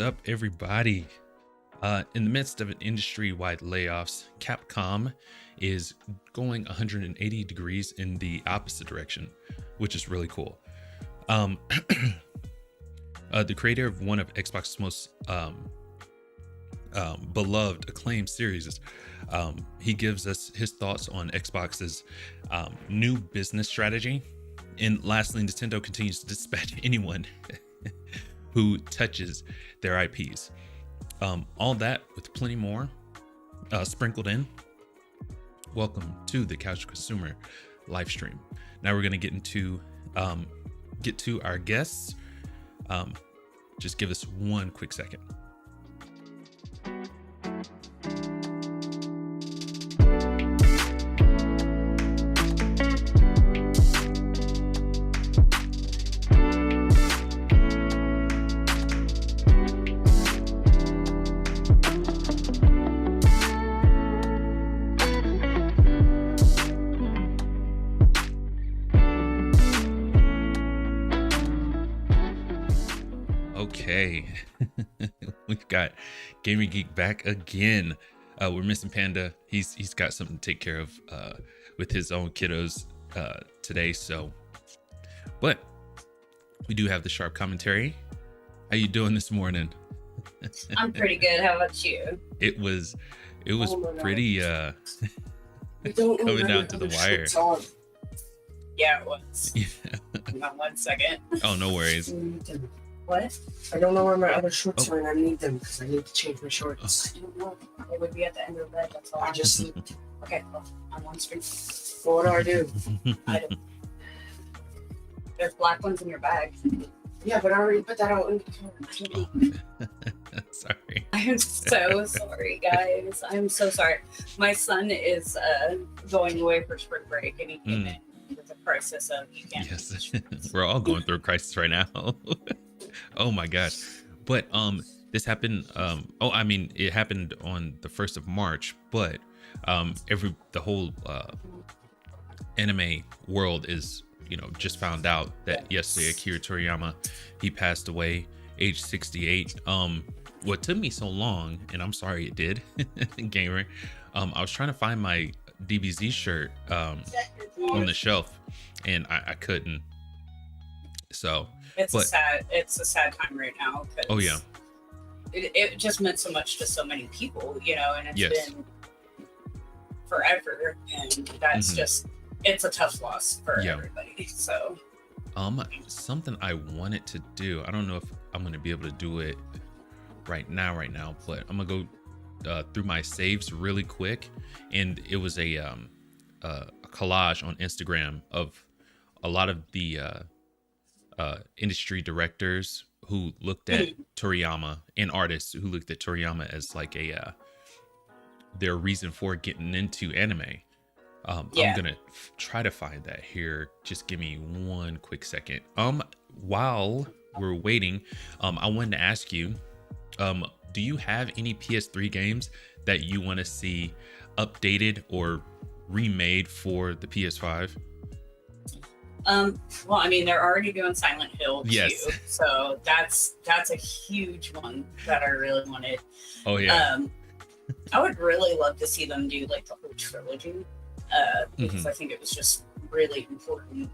up, everybody? In the midst of an industry-wide layoffs, Capcom is going 180 degrees in the opposite direction, which is really cool. The creator of one of Xbox's most beloved, acclaimed series, he gives us his thoughts on Xbox's new business strategy. And lastly, Nintendo continues to dispatch anyone who touches their IPs. All that with plenty more sprinkled in. Welcome to the Couch Consumer live stream. Now we're going to get to our guests. Just give us one quick second. Okay, we've got Gamer Geek back again. We're missing Panda. He's got something to take care of with his own kiddos today. So, but we do have the sharp commentary. How you doing this morning? I'm pretty good. How about you? It was pretty coming down to the wire. Yeah, it was. Yeah. Hang on 1 second. Oh, no worries. What? I don't know where my other shorts are, and I need them because I need to change my shorts. I don't know. They would be at the end of the bed. That's all. I just looked. Okay, well, I'm on screen. Well, what do? I don't. There's black ones in your bag. Yeah, but I already put that out in the car. Sorry. I am so sorry, guys. I'm so sorry. My son is going away for spring break, and he came in with a crisis of you can't. Yes, we're all going through a crisis right now. Oh my gosh. But this happened it happened on the 1st of March, but the whole anime world is, just found out that yesterday Akira Toriyama, he passed away age 68. What took me so long, and I'm sorry it did, gamer, I was trying to find my DBZ shirt on the shelf, and I couldn't. So it's a sad time right now. Oh yeah. It just meant so much to so many people, and it's been forever, and that's just, it's a tough loss for everybody. So something I wanted to do, I don't know if I'm going to be able to do it right now, but I'm gonna go through my saves really quick, and it was a collage on Instagram of a lot of the industry directors who looked at Toriyama, and artists who looked at Toriyama as like their reason for getting into anime. I'm gonna try to find that here. Just give me one quick second. While we're waiting, I wanted to ask you, do you have any PS3 games that you want to see updated or remade for the PS5? Well, I mean, they're already doing Silent Hill too, yes. So that's a huge one that I really wanted. Oh yeah. I would really love to see them do like the whole trilogy, because I think it was just really important.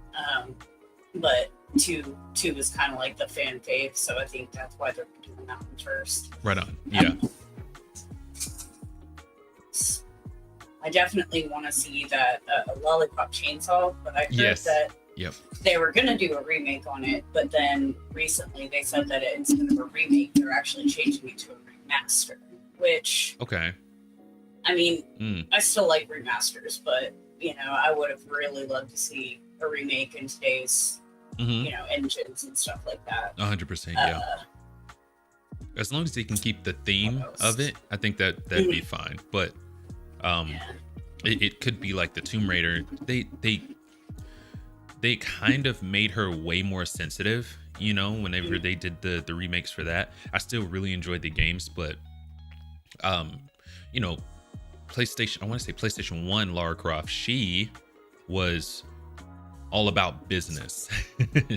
But two is kind of like the fan fave, so I think that's why they're doing that one first. Right on. Yeah. I definitely want to see that Lollipop Chainsaw, but I heard that they were going to do a remake on it, but then recently they said that instead of a remake, they're actually changing it to a remaster, which, I mean, I still like remasters, but, I would have really loved to see a remake in today's, engines and stuff like that. 100%, yeah. As long as they can keep the theme of it, I think that'd be fine. But it could be like the Tomb Raider. They kind of made her way more sensitive, whenever they did the remakes for that. I still really enjoyed the games, but PlayStation, I want to say PlayStation 1 Lara Croft, she was all about business.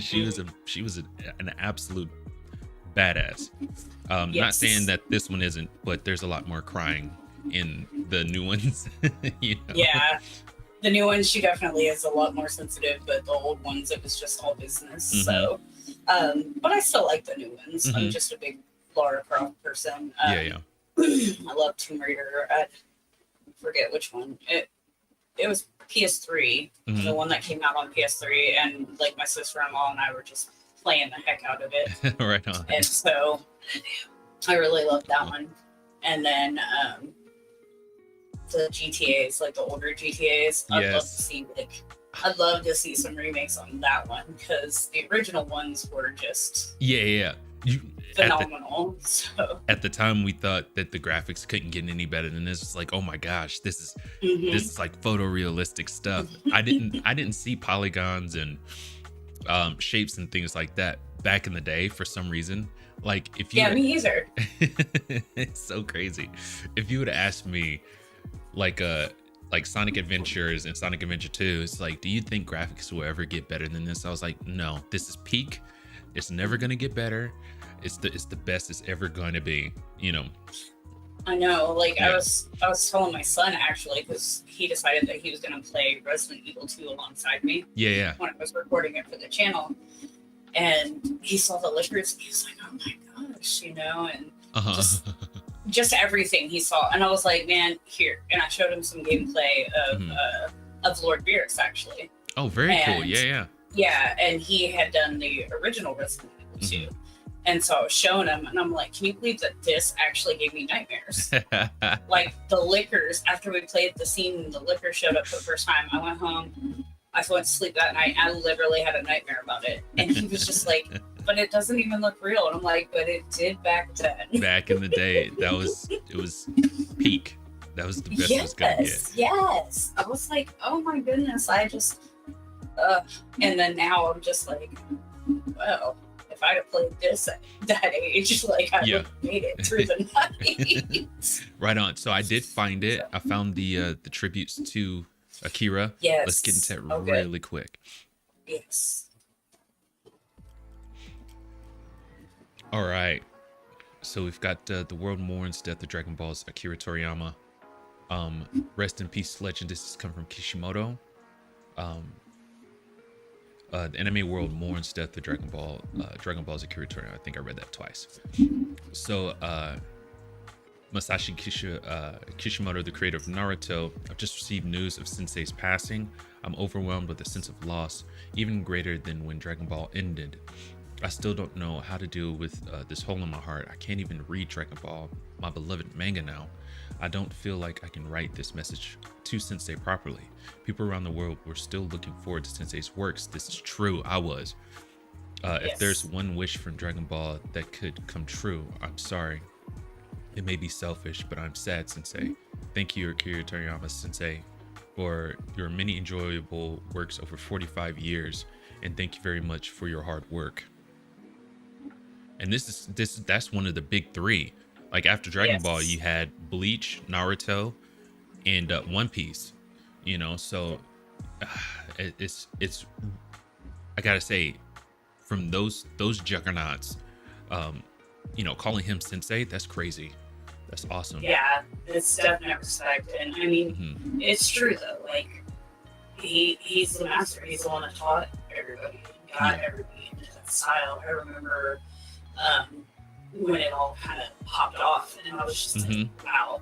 She was an absolute badass. Not Yes. saying that this one isn't, but there's a lot more crying in the new ones. You know? Yeah. The new one, she definitely is a lot more sensitive, but the old ones, it was just all business. Mhm. So, but I still like the new ones. I'm Mhm. just a big Lara Croft person. Yeah. I love Tomb Raider. I forget which one. It was PS3, the Mhm. one that came out on PS3, and like my sister-in-law and I were just playing the heck out of it. Right on. And so I really loved that one. And then the GTAs, like the older GTAs, Yes. I'd love to see some remakes on that one because the original ones were just Yeah. phenomenal. So At the time, we thought that the graphics couldn't get any better than this. It's like, oh my gosh, this is like photorealistic stuff. I didn't see polygons and shapes and things like that back in the day for some reason. Like if you, yeah, me either. it's so crazy. If you would have asked me, like Sonic Adventures and Sonic Adventure 2, it's like, do you think graphics will ever get better than this? I was like, no, this is peak. It's never gonna get better. It's the best it's ever going to be, you know. I know. Like Yeah. I was telling my son actually because he decided that he was going to play Resident Evil 2 alongside me Yeah. when I was recording it for the channel, and he saw the lickers and he was like, "Oh my gosh," you know, and Uh-huh. just everything he saw, and I was like, "Man, here!" And I showed him some gameplay of Lord Beerus actually. Oh, very cool. And- Yeah. Yeah, and he had done the original Resident Evil 2. And so I was showing him, and I'm like, can you believe that this actually gave me nightmares? Like, the liquors, after we played the scene, the liquor showed up for the first time. I went home, I went to sleep that night, I literally had a nightmare about it. And he was just like, but it doesn't even look real. And I'm like, but it did back then. Back in the day, it was peak. That was the best it was gonna get. Yes. I was like, oh my goodness, I just, and then now I'm just like, well, if I'd have played this at that age, like I would have made it through the night. Right on. So I did find it. I found the tributes to Akira. Yes. Let's get into it Okay. really quick. Yes. All right. So we've got the world mourns death of Dragon Ball's Akira Toriyama. Rest in peace, legend. This has come from Kishimoto. The anime world mourns death of Dragon Ball's Akira Toriyama. I think I read that twice. So Masashi Kishimoto, the creator of Naruto, I've just received news of Sensei's passing. I'm overwhelmed with a sense of loss, even greater than when Dragon Ball ended. I still don't know how to deal with this hole in my heart. I can't even read Dragon Ball, my beloved manga now. I don't feel like I can write this message to Sensei properly. People around the world were still looking forward to Sensei's works. This is true. I was. If there's one wish from Dragon Ball that could come true, I'm sorry. It may be selfish, but I'm sad, Sensei. Thank you, Akira Toriyama Sensei, for your many enjoyable works over 45 years, and thank you very much for your hard work. And that's one of the big three. Like after Dragon Ball, you had Bleach, Naruto, and One Piece. You know, so it's I gotta say, from those juggernauts, you know, calling him Sensei, that's crazy. That's awesome. Yeah, it's definitely respect. And I mean, it's true though. Like he's the master. He's the one that taught everybody, got everybody into that style. I remember when it all kind of popped off, and I was just like, wow.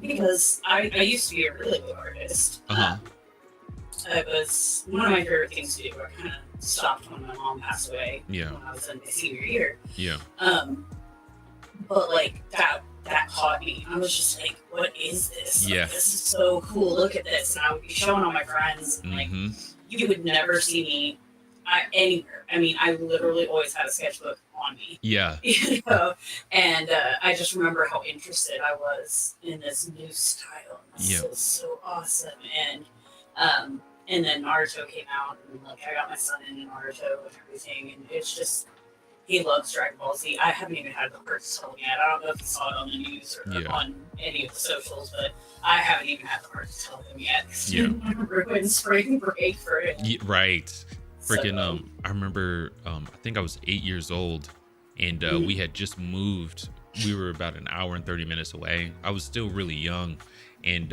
Because I used to be a really good artist. It was one of my favorite things to do. I kind of stopped when my mom passed away when I was in my senior year. But like that caught me. I was just like, what is this? Like, this is so cool. Look at this. And I would be showing all my friends, and like, you would never see me anywhere. I mean, I literally always had a sketchbook on me. You know? And I just remember how interested I was in this new style. This was so awesome. And then Naruto came out, and like I got my son into Naruto and everything, and it's just, he loves Dragon Ball Z. I haven't even had the heart to tell him yet. I don't know if he saw it on the news or on any of the socials, but I haven't even had the heart to tell him yet. Ruined spring break for him. Right. Freaking I remember I think I was 8 years old, and we had just moved. We were about an hour and 30 minutes away. I was still really young, and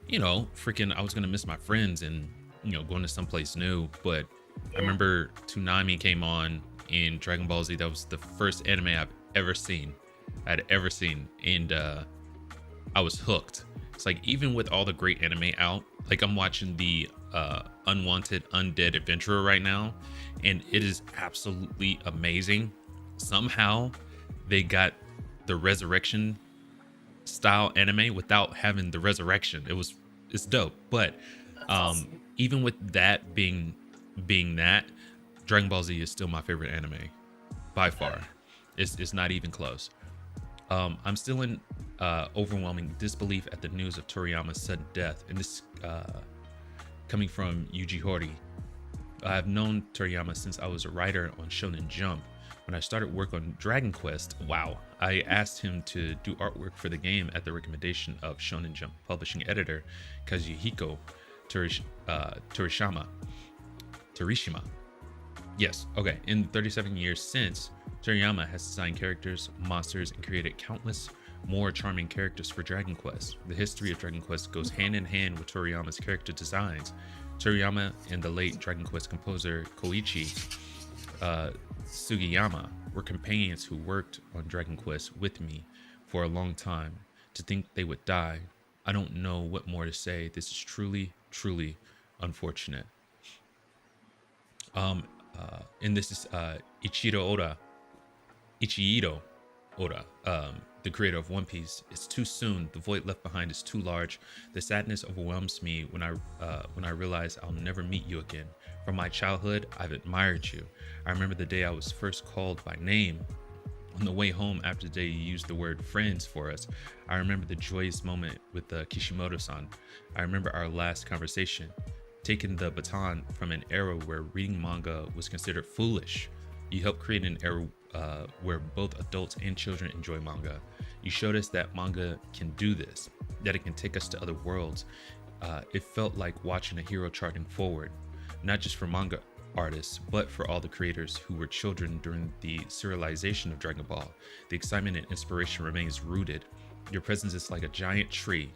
you know, freaking, I was gonna miss my friends and, you know, going to someplace new. But I remember Toonami came on in Dragon Ball Z. That was the first anime I'd ever seen, and I was hooked. It's like, even with all the great anime out, like I'm watching the Unwanted Undead Adventurer right now, and it is absolutely amazing. Somehow they got the resurrection style anime without having the resurrection. It's dope. But awesome. Even with that being that, Dragon Ball Z is still my favorite anime by far. It's not even close. I'm still in overwhelming disbelief at the news of Toriyama's sudden death, and this coming from Yuji Horii. I've known Toriyama since I was a writer on Shonen Jump. When I started work on Dragon Quest, I asked him to do artwork for the game at the recommendation of Shonen Jump publishing editor Kazuhiko Torishima. Yes, okay. In 37 years since, Toriyama has designed characters, monsters, and created countless more charming characters for Dragon Quest. The history of Dragon Quest goes hand in hand with Toriyama's character designs. Toriyama and the late Dragon Quest composer Koichi Sugiyama were companions who worked on Dragon Quest with me for a long time. To think they would die, I don't know what more to say. This is truly, truly unfortunate. And this is Ichiro Oda, the creator of One Piece. It's too soon. The void left behind is too large. The sadness overwhelms me when I realize I'll never meet you again. From my childhood, I've admired you. I remember the day I was first called by name. On the way home after the day you used the word friends for us. I remember the joyous moment with Kishimoto-san. I remember our last conversation. Taking the baton from an era where reading manga was considered foolish. You helped create an era where both adults and children enjoy manga. You showed us that manga can do this, that it can take us to other worlds. It felt like watching a hero charting forward, not just for manga artists, but for all the creators who were children during the serialization of Dragon Ball. The excitement and inspiration remains rooted. Your presence is like a giant tree.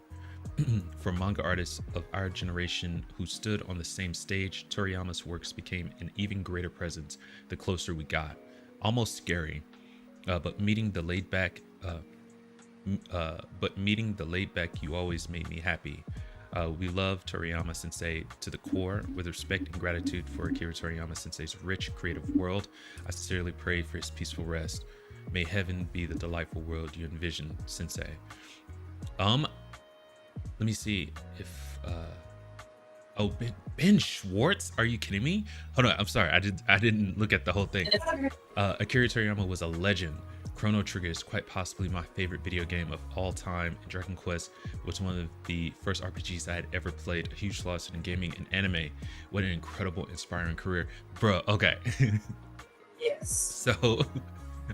For manga artists of our generation who stood on the same stage, Toriyama's works became an even greater presence the closer we got. Almost scary, but meeting the laid back you always made me happy. We love Toriyama Sensei to the core. With respect and gratitude for Akira Toriyama Sensei's rich creative world, I sincerely pray for his peaceful rest. May heaven be the delightful world you envision, Sensei. Let me see if Ben Schwartz, are you kidding me? Hold on, I'm sorry, I didn't look at the whole thing. Akira Toriyama was a legend. Chrono Trigger is quite possibly my favorite video game of all time, and Dragon Quest was one of the first RPGs I had ever played. A huge loss in gaming and anime. What an incredible, inspiring career. Bro, okay. Yes. So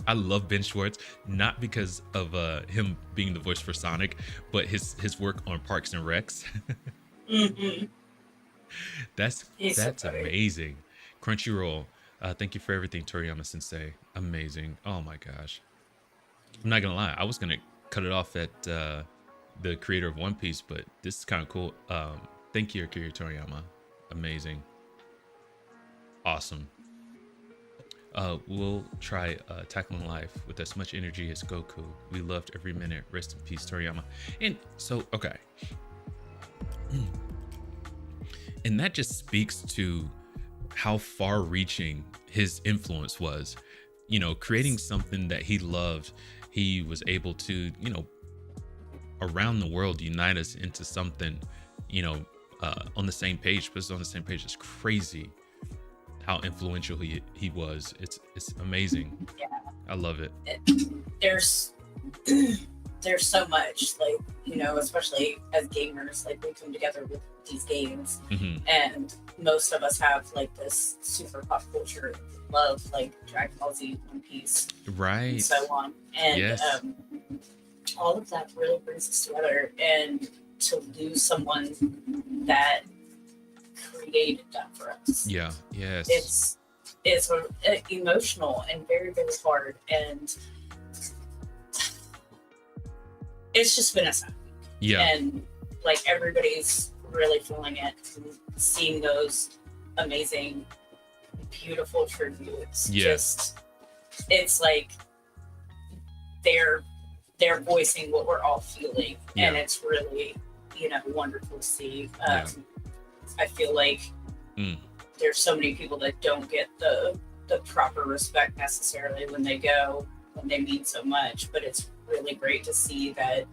I love Ben Schwartz, not because of him being the voice for Sonic, but his work on Parks and Recs. Mm-hmm. That's amazing. Crunchyroll, thank you for everything, Toriyama Sensei. Amazing. Oh my gosh. I'm not gonna lie, I was gonna cut it off at the creator of One Piece, but this is kind of cool. Thank you, Akira Toriyama. Amazing. Awesome. We'll try tackling life with as much energy as Goku. We loved every minute. Rest in peace, Toriyama. And so, okay. And that just speaks to how far-reaching his influence was. You know, creating something that he loved, he was able to, you know, around the world unite us into something, you know, on the same page. But it's on the same page. It's crazy how influential he was. It's amazing. Yeah, I love it. There's so much, like, you know, especially as gamers, like, we come together with these games, and most of us have like this super pop culture love, like Dragon Ball Z, One Piece, right, and so on, and yes. All of that really brings us together, and to lose someone that created that for us, yeah, yes, is emotional and very, very hard, and it's just been a sad week. Yeah. And like everybody's really feeling it, seeing those amazing, beautiful tributes. Yeah. Just, it's like they're voicing what we're all feeling, and it's really, wonderful to see. I feel like there's so many people that don't get the proper respect necessarily when they mean so much, but it's really great to see that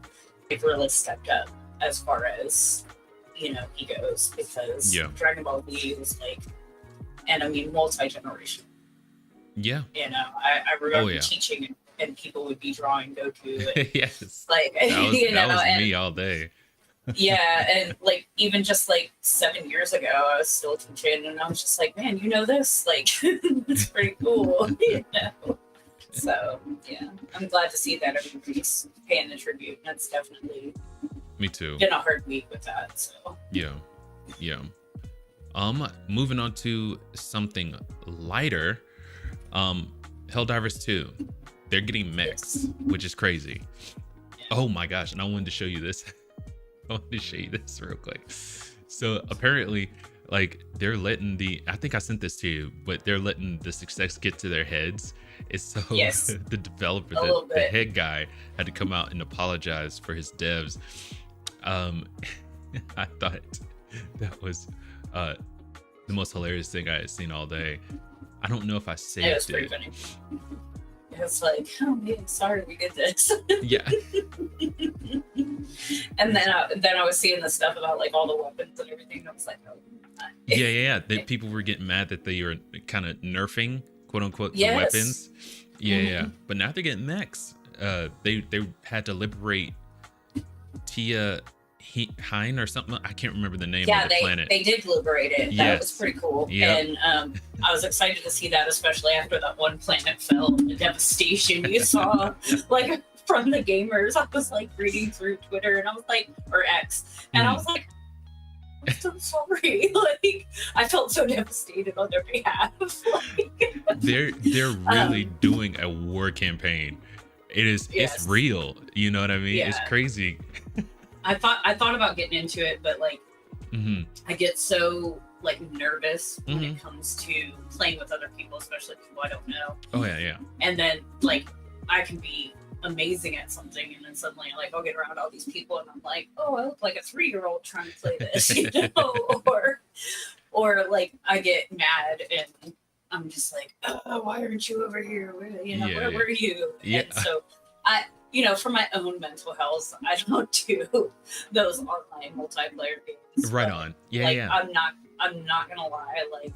they've really stepped up as far as he goes, because Dragon Ball Z was like, and I mean multi-generational. Yeah. I remember teaching, and people would be drawing Goku. Yes. Like that was me all day. Yeah, and like even just like 7 years ago, I was still teaching, and I was just like, man, this, like, it's pretty cool, So yeah, I'm glad to see that everybody's paying the tribute. That's definitely me too. Been a hard week with that. So yeah. Moving on to something lighter. Helldivers 2, they're getting mechs, which is crazy. Yeah. Oh my gosh! And I wanted to show you this. I wanted to show you this real quick. So apparently, like, they're letting I think I sent this to you, but they're letting the success get to their heads. It's so the developer, the head guy, had to come out and apologize for his devs. I thought that was the most hilarious thing I had seen all day. I don't know if I saved it. It was pretty funny. It's like, oh man, sorry we did this. Yeah. And then I was seeing the stuff about like all the weapons and everything. And I was like, oh. Yeah. People were getting mad that they were kind of nerfing, quote unquote, the weapons. Yeah. But now they're getting mechs. They had to liberate Tia Hein or something. I can't remember the name of the planet. They did liberate it. That was pretty cool. Yep. And I was excited to see that, especially after that one planet fell. The devastation you saw, like, from the gamers. I was like reading through Twitter, and I was like, or X, and I was like, I'm so sorry. Like, I felt so devastated on their behalf. Like, they're really doing a war campaign. It's real. You know what I mean? Yeah. It's crazy. I thought about getting into it, but like, I get so like nervous when it comes to playing with other people, especially people I don't know. Oh yeah. And then like I can be amazing at something, and then suddenly like I'll get around all these people, and I'm like, oh, I look like a 3-year-old trying to play this, or like I get mad and I'm just like, oh, why aren't you over here? Where were you? Yeah. And so for my own mental health, I don't do those online multiplayer games. Right on. Yeah. I'm not gonna lie. Like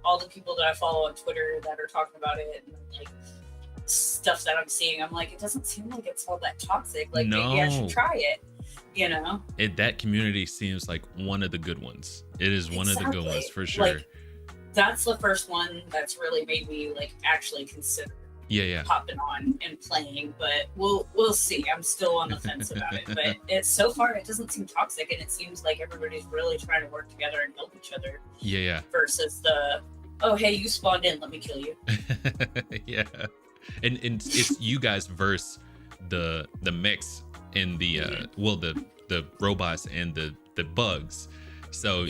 all the people that I follow on Twitter that are talking about it, and like stuff that I'm seeing, I'm like, it doesn't seem like it's all that toxic. Like maybe I should try it. That community seems like one of the good ones. It is one of the good ones for sure. Like, that's the first one that's really made me like actually consider popping on and playing, but we'll see. I'm still on the fence about it, but so far it doesn't seem toxic, and it seems like everybody's really trying to work together and help each other. Yeah. Versus the, oh hey, you spawned in, let me kill you. Yeah. And it's you guys versus the mix and the the robots and the bugs. So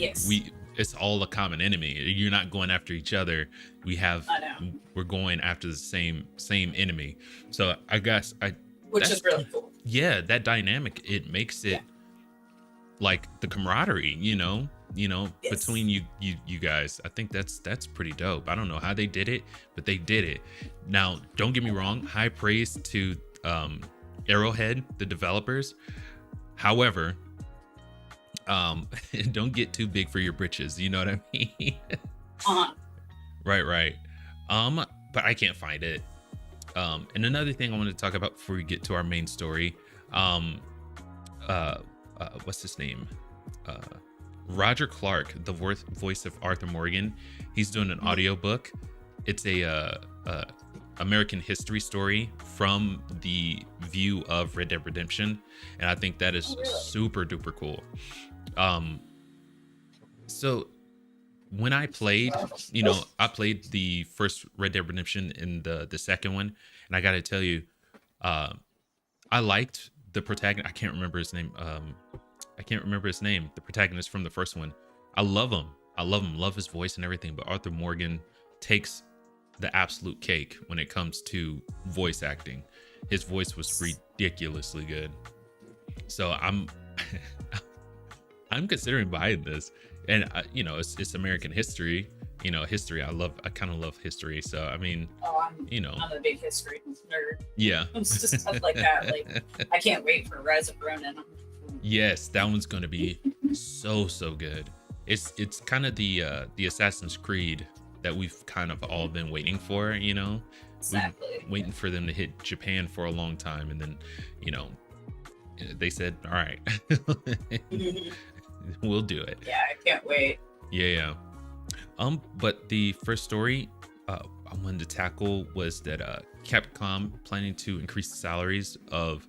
it's all a common enemy. You're not going after each other. We're going after the same enemy. So I guess which is really cool. Yeah, that dynamic, it makes it like the camaraderie, between you guys. I think that's pretty dope. I don't know how they did it, but they did it. Now, don't get me wrong, high praise to Arrowhead, the developers. However, don't get too big for your britches, you know what I mean? Right. But I can't find it. And another thing I want to talk about before we get to our main story, what's his name? Roger Clark, the voice of Arthur Morgan, he's doing an audiobook. It's a American history story from the view of Red Dead Redemption, and I think that is super duper cool. So when I played, I played the first Red Dead Redemption and the second one, and I got to tell you, I liked the protagonist. I can't remember his name. The protagonist from the first one. I love him. Love his voice and everything. But Arthur Morgan takes the absolute cake when it comes to voice acting. His voice was ridiculously good. So I'm considering buying this, and it's American history. History. I kind of love history. So I mean, I'm a big history nerd. Yeah, it's just stuff like that. Like, I can't wait for Rise of Ronin. Yes, that one's going to be so good. It's kind of the Assassin's Creed that we've kind of all been waiting for. Exactly. We've been waiting for them to hit Japan for a long time, and then they said, all right, we'll do it. Yeah, I can't wait. Yeah. But the first story I wanted to tackle was that Capcom planning to increase the salaries of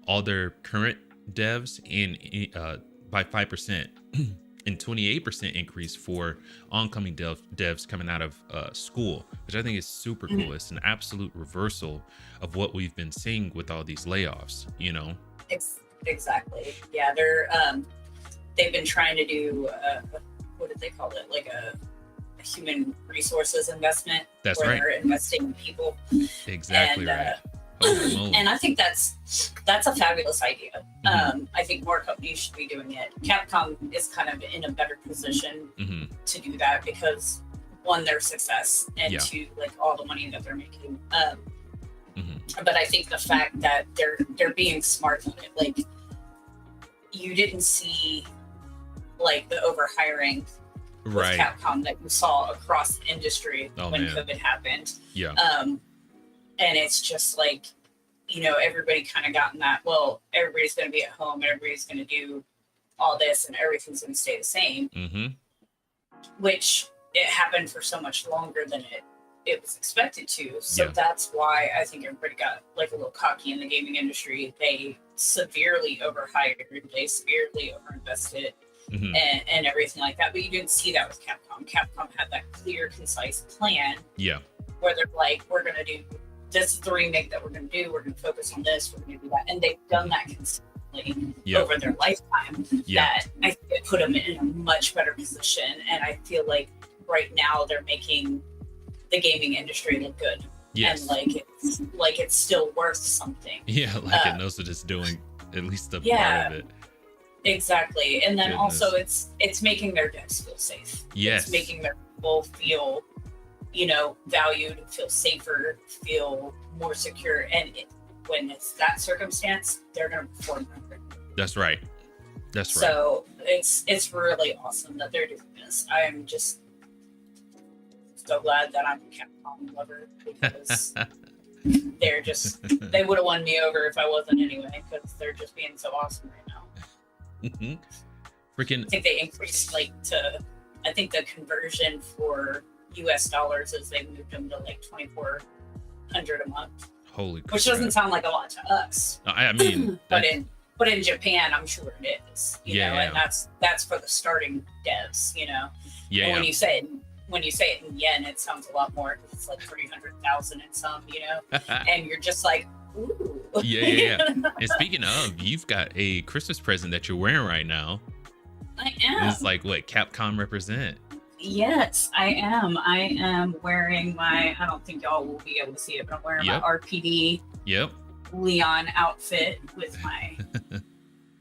all their current devs by 5% and 28% increase for oncoming devs coming out of school, which I think is super cool. It's an absolute reversal of what we've been seeing with all these layoffs, Exactly. Yeah, they've been trying to do what did they call it? Like a human resources investment. That's where right. They're investing in people. Exactly right. And I think that's a fabulous idea. I think more companies should be doing it. Capcom is kind of in a better position to do that because, one, their success, and two, like all the money that they're making. But I think the fact that they're being smart on it, like you didn't see like the overhiring with Capcom that you saw across the industry when COVID happened. Yeah. And it's just like, everybody kind of gotten that, well, everybody's going to be at home, everybody's going to do all this, and everything's going to stay the same. Which it happened for so much longer than it was expected to. So that's why I think everybody got like a little cocky in the gaming industry. They severely overhired, they severely overinvested. And everything like that. But you didn't see that with Capcom. Capcom had that clear, concise plan. Yeah. Where they're like, we're going to do, this is the remake that we're going to do. We're going to focus on this. We're going to do that. And they've done that consistently over their lifetime. That I think it put them in a much better position. And I feel like right now they're making the gaming industry look good. Yes. And like it's still worth something. Yeah, like it knows that it's doing at least a part of it. Exactly. And then also it's making their devs feel safe. Yes. It's making their people feel, valued, feel safer, feel more secure. And when it's that circumstance, they're going to perform better. That's right. So it's really awesome that they're doing this. I am just so glad that I'm a Capcom lover because they would have won me over if I wasn't anyway, because they're just being so awesome right now. Freaking! I think they increased I think the conversion for US dollars is they moved them to like $2,400 a month. Holy crap. Which doesn't sound like a lot to us. I mean, but in Japan, I'm sure it is. You know, and that's for the starting devs. And when you say it in yen, it sounds a lot more because it's like 300,000 in some. And you're just like. Ooh. Yeah. And speaking of, you've got a Christmas present that you're wearing right now. I am. It's like what Capcom represent. Yes, I am. I am wearing I don't think y'all will be able to see it, but I'm wearing my RPD Leon outfit with my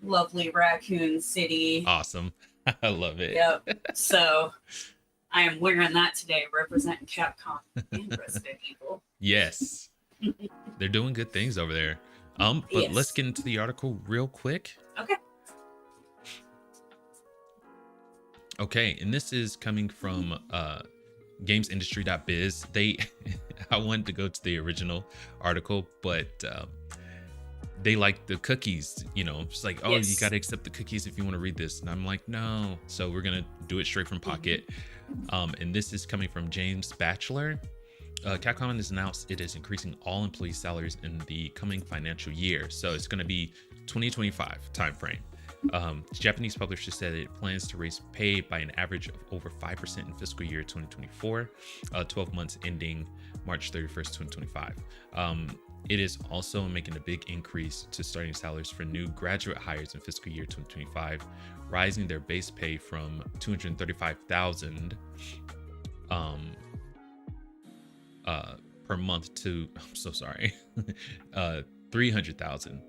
lovely Raccoon City. Awesome. I love it. Yep. So I am wearing that today, representing Capcom and Resident Evil. Yes. They're doing good things over there. But let's get into the article real quick. Okay, and this is coming from gamesindustry.biz. I wanted to go to the original article, but they like the cookies, it's like, you got to accept the cookies if you want to read this. And I'm like, no. So we're going to do it straight from Pocket. And this is coming from James Batchelor. Capcom has announced it is increasing all employee salaries in the coming financial year. So it's going to be 2025 timeframe. Japanese publisher said it plans to raise pay by an average of over 5% in fiscal year 2024, 12 months ending March 31st, 2025. It is also making a big increase to starting salaries for new graduate hires in fiscal year 2025, rising their base pay from $235,000 per month to, I'm so sorry, $300,000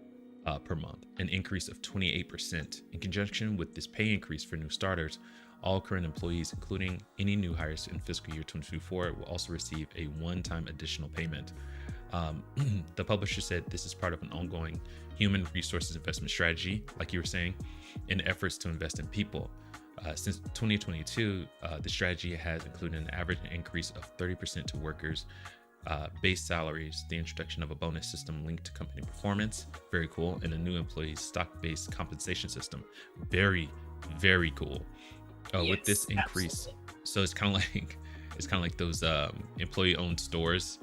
per month, an increase of 28%. In conjunction with this pay increase for new starters, all current employees, including any new hires in fiscal year 2024, will also receive a one-time additional payment. The publisher said this is part of an ongoing human resources investment strategy, like you were saying, in efforts to invest in people. Since 2022, the strategy has included an average increase of 30% to workers' base salaries, the introduction of a bonus system linked to company performance, very cool, and a new employee stock-based compensation system, very, very cool. Yes, with this increase, absolutely. so it's kind of like those employee-owned stores.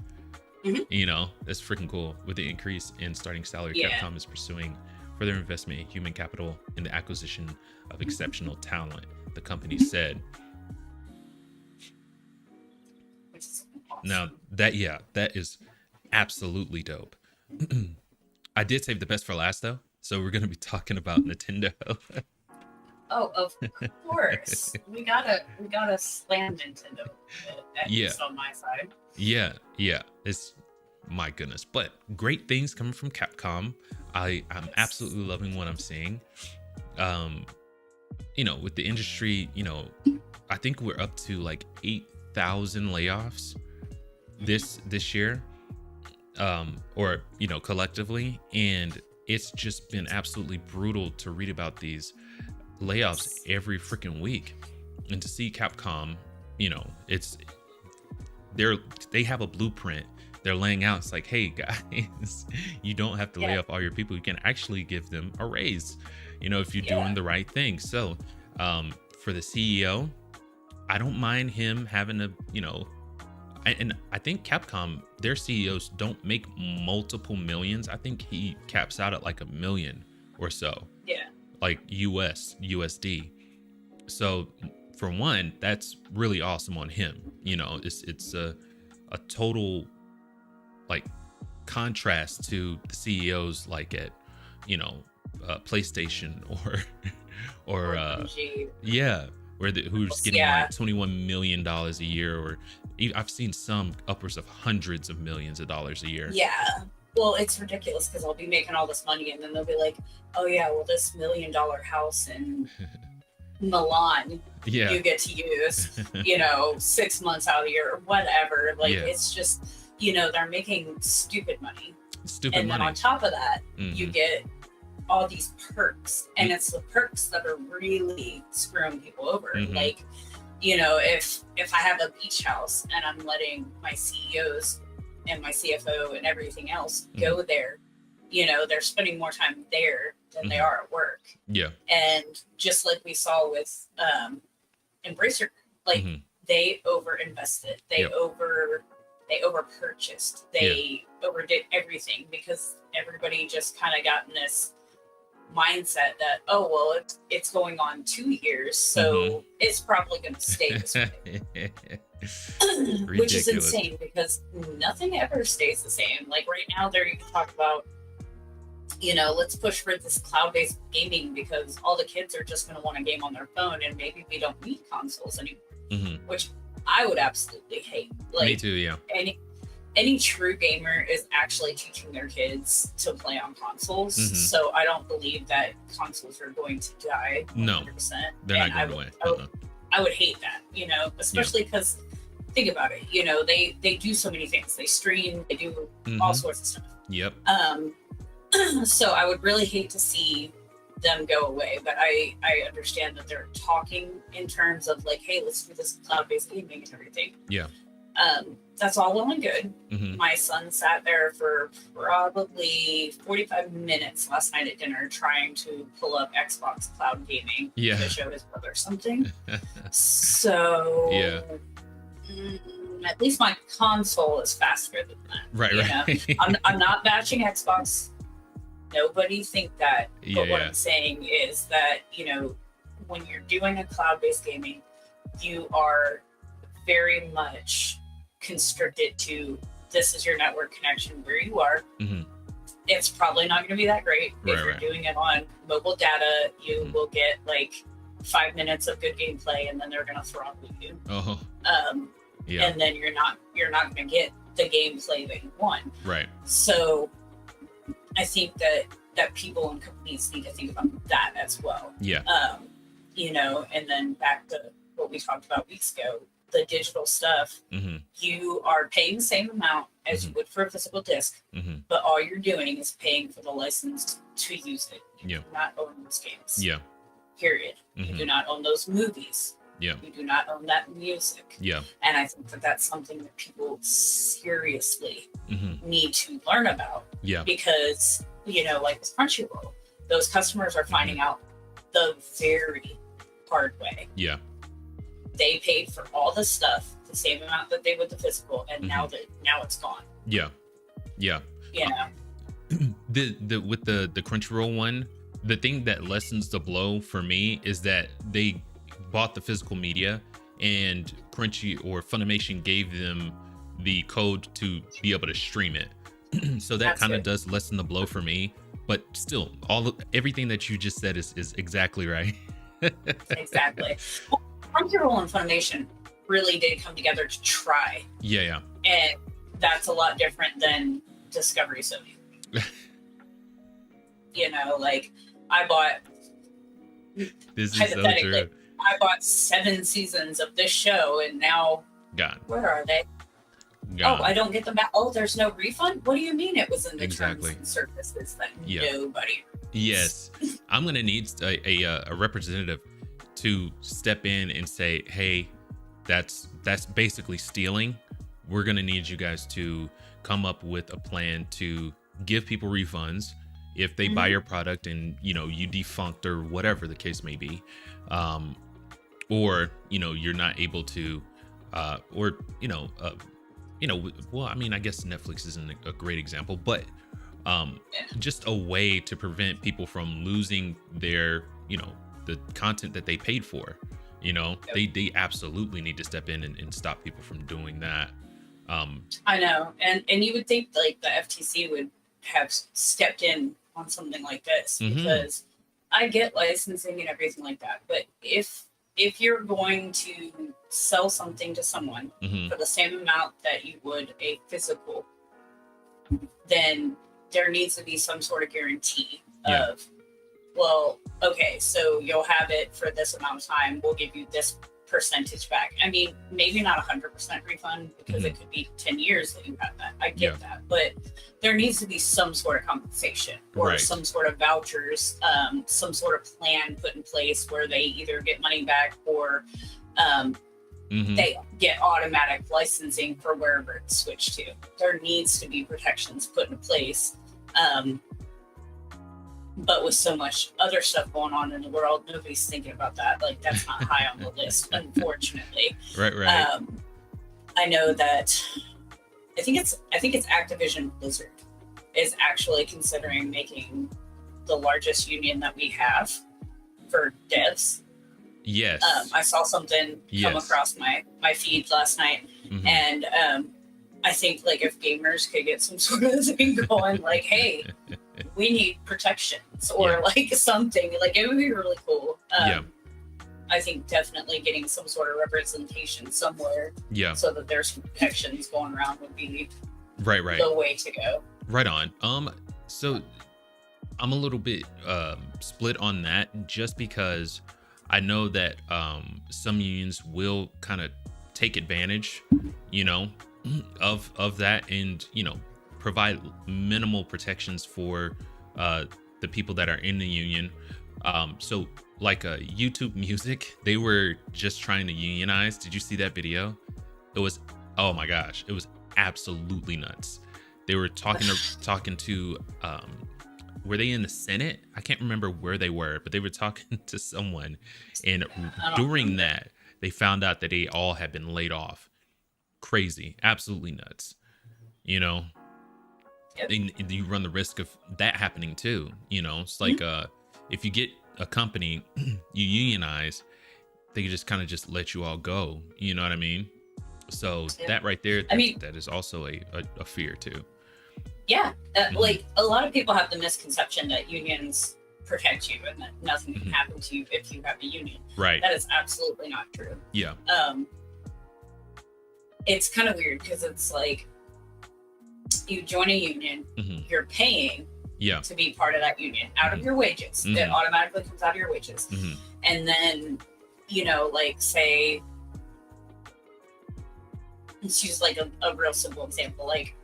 Mm-hmm. You know, that's freaking cool. With the increase in starting salary, Capcom is pursuing further investment in human capital in the acquisition of exceptional talent, the company said. Now that is absolutely dope. I did save the best for last though, so we're gonna be talking about Nintendo. Oh, of course. we gotta slam Nintendo at least on my side. Yeah. It's, my goodness. But great things coming from Capcom. I'm absolutely loving what I'm seeing. You know, with the industry, you know, I think we're up to like 8,000 layoffs this year, or, you know, collectively. And it's just been absolutely brutal to read about these layoffs every freaking week, and to see Capcom, you know, they have a blueprint they're laying out. It's like, hey guys, you don't have to lay off all your people. You can actually give them a raise, you know, if you're doing the right thing. So for the CEO, I don't mind him having a, you know, and I think Capcom, their CEOs don't make multiple millions. I think he caps out at like $1 million or so. Yeah. Like USD. So for one, that's really awesome on him. You know, it's a total like contrast to the CEOs like at, you know, PlayStation or who's getting like $21 million a year, or I've seen some upwards of hundreds of millions of dollars a year. Yeah. Well, it's ridiculous because I'll be making all this money and then they'll be like, oh yeah, well, this $1 million house in Milan you get to use, you know, 6 months out of the year or whatever. Like, it's just, you know, they're making stupid money. And then on top of that, you get all these perks, and it's the perks that are really screwing people over. Like, you know, if I have a beach house and I'm letting my CEOs and my CFO and everything else go there, you know, they're spending more time there than they are at work. Yeah. And just like we saw with Embracer, like they over invested, they over purchased, they overdid everything because everybody just kind of got in this mindset that, oh well, it's going on 2 years, so it's probably going to stay this way. Which is insane because nothing ever stays the same. Like right now they're even talking about, you know, let's push for this cloud-based gaming because all the kids are just going to want to game on their phone, and maybe we don't need consoles anymore, which I would absolutely hate. Like, me too, yeah. Any true gamer is actually teaching their kids to play on consoles, so I don't believe that consoles are going to die 100%. No, they're not going away. I would hate that, you know, especially because think about it, you know, they do so many things. They stream, they do all sorts of stuff. Yep. So I would really hate to see them go away, but I understand that they're talking in terms of like, hey, let's do this cloud-based gaming and everything. Yeah. That's all well and good. My son sat there for probably 45 minutes last night at dinner trying to pull up Xbox Cloud Gaming to show his brother something. So at least my console is faster than that. Right. I'm not batching Xbox nobody think that. Yeah, But what yeah. I'm saying is that, when you're doing a cloud-based gaming, you are very much constricted to this is your network connection where you are. Mm-hmm. It's probably not going to be that great. Right, If you're right. doing it on mobile data, you Mhm. will get like 5 minutes of good gameplay, and then they're going to throttle you. Oh, yeah. And then you're not going to get the gameplay that you want. Right. So I think that people and companies need to think about that as well. Yeah. And then back to what we talked about weeks ago, the digital stuff, Mm-hmm. you are paying the same amount as Mhm. you would for a physical disc, Mm-hmm. but all you're doing is paying for the license to use it. You Yeah. do not own those games. Yeah. Period. You Mhm. do not own those movies. Yeah. You do not own that music. Yeah. And I think that that's something that people seriously Mm-hmm. need to learn about, Yeah. because, like with Crunchyroll, those customers are finding out the very hard way. Yeah. They paid for all this stuff the same amount that they would the physical, and now it's gone. Yeah. Yeah. The with the Crunchyroll one, the thing that lessens the blow for me is that they bought the physical media, and Crunchy or Funimation gave them the code to be able to stream it. So that That's kind of good. does lessen the blow for me. But still, everything that you just said is exactly right. Exactly. Well, Crunchyroll and Funimation really did come together to try, Yeah. and that's a lot different than Discovery Sony. Like I bought This is so hypothetically, true. I bought 7 seasons of this show, and now God. where are they? God. Oh, I don't get them back. Oh, there's no refund? What do you mean it was in the Exactly. terms and services that Yeah. nobody? Yes, I'm gonna need a representative to step in and say, "Hey, that's basically stealing. We're gonna need you guys to come up with a plan to give people refunds if they buy your product and you defunct or whatever the case may be, or you're not able to, or well, I mean, I guess Netflix isn't a great example, but just a way to prevent people from losing their, the content that they paid for. They absolutely need to step in and stop people from doing that. I know, and you would think like the FTC would have stepped in on something like this, because I get licensing and everything like that, but if you're going to sell something to someone for the same amount that you would a physical, then there needs to be some sort of guarantee of, well, okay, so you'll have it for this amount of time, we'll give you this percentage back. I mean, maybe not 100% refund, because it could be 10 years that you have that. I get that, but there needs to be some sort of compensation or some sort of vouchers, some sort of plan put in place where they either get money back or they get automatic licensing for wherever it's switched to. There needs to be protections put in place. But with so much other stuff going on in the world, nobody's thinking about that. Like, that's not high on the list, unfortunately. Right. I know that I think it's Activision Blizzard is actually considering making the largest union that we have for devs. Yes. I saw something come across my feed last night, and I think like if gamers could get some sort of thing going, like, hey, we need protections or like something, like it would be really cool. I think definitely getting some sort of representation somewhere, so that there's protections going around would be right the way to go. Right on. So I'm a little bit split on that, just because I know that some unions will kind of take advantage, of that, and provide minimal protections for the people that are in the union. So like YouTube Music, they were just trying to unionize. Did you see that video? It was, oh my gosh, it was absolutely nuts. They were talking to were they in the Senate? I can't remember where they were, but they were talking to someone, and during that they found out that they all had been laid off. Crazy, absolutely nuts. and you run the risk of that happening too. You know, it's like if you get a company, you unionize, they can just kind of just let you all go. You know what I mean? So that right there, that is also a fear too. Yeah, like a lot of people have the misconception that unions protect you and that nothing can happen to you if you have a union. Right. That is absolutely not true. Yeah. It's kind of weird because it's like you join a union, you're paying to be part of that union out of your wages. It automatically comes out of your wages. And then, you know, like say, let's use like a real simple example, like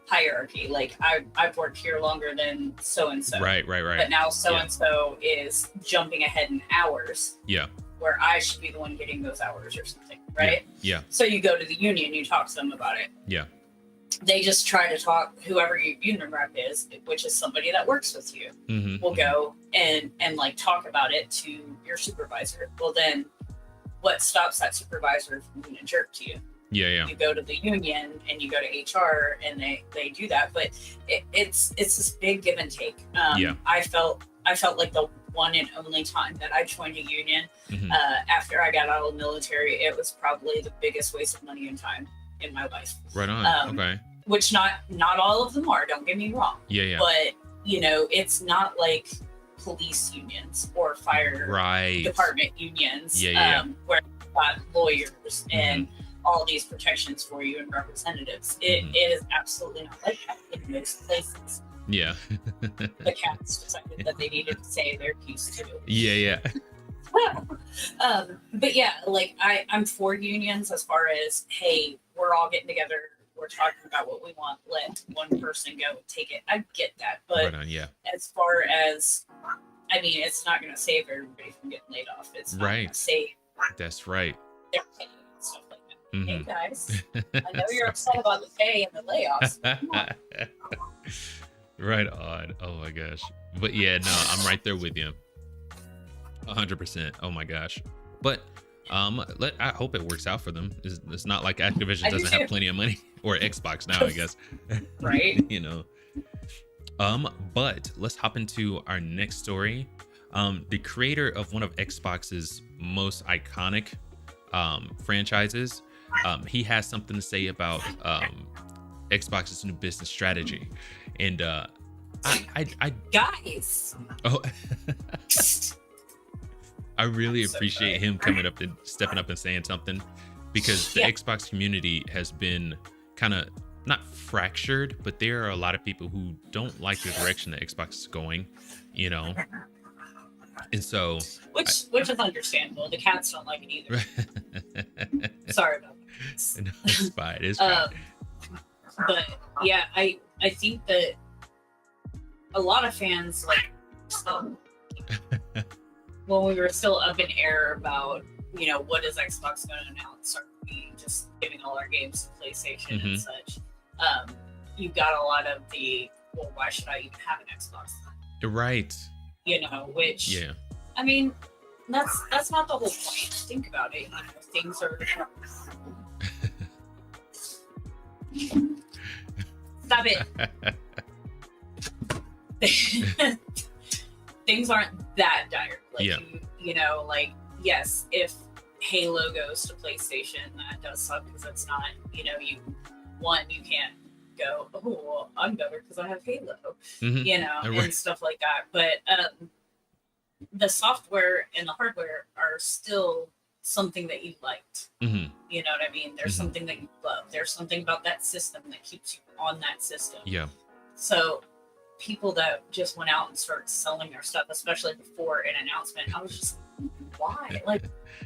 hierarchy. Like I've worked here longer than so-and-so. Right. But now so-and-so is jumping ahead in hours. Yeah. Where I should be the one getting those hours or something, right? Yeah. So you go to the union, you talk to them about it. Yeah. They just try to talk, whoever your union rep is, which is somebody that works with you, will go and like talk about it to your supervisor. Well, then what stops that supervisor from being a jerk to you? Yeah. You go to the union and you go to HR and they do that, but it's this big give and take. I felt like the one and only time that I joined a union after I got out of the military, it was probably the biggest waste of money and time in my life. Right on. Okay. Which not all of them are, don't get me wrong. Yeah. But you know, it's not like police unions or fire department unions where you've got lawyers and all these protections for you and representatives. It is absolutely not like that in most places. Yeah. The cats decided that they needed to say their piece too. Yeah. But yeah, like I'm for unions as far as, hey, we're all getting together, we're talking about what we want, let one person go take it. I get that, but as far as, I mean, it's not going to save everybody from getting laid off. It's not going to save. That's right. Their pay and stuff like that. Hey guys, I know you're upset about the pay and the layoffs. Come on. Right on. Oh my gosh. But yeah, no, I'm right there with you. 100%. Oh my gosh. But I hope it works out for them. It's not like Activision doesn't have plenty of money, or Xbox now, I guess. Right. You know. But let's hop into our next story. The creator of one of Xbox's most iconic franchises, he has something to say about Xbox's new business strategy. And I guys. Oh, I really appreciate him coming up and stepping up and saying something, because the Xbox community has been kind of not fractured, but there are a lot of people who don't like the direction that Xbox is going, you know. And so which is understandable. The cats don't like it either. Sorry about that. No, it's fine. It's fine. But yeah, I think that a lot of fans, like, when we were still up in air about, you know, what is Xbox going to announce? Are we just giving all our games to PlayStation and such? You got a lot of the, well, why should I even have an Xbox then? Right. You know, which, I mean, that's not the whole point. Think about it. You know, things are... Stop it. Things aren't that dire. Like, you know, like, yes, if Halo goes to PlayStation, that does suck because it's not, you know, you can't go, oh, well, I'm better because I have Halo, you know, and stuff like that. But the software and the hardware are still something that you liked. You know what I mean? There's something that you love. There's something about that system that keeps you on that system. Yeah. So people that just went out and started selling their stuff, especially before an announcement, I was just, why? Like,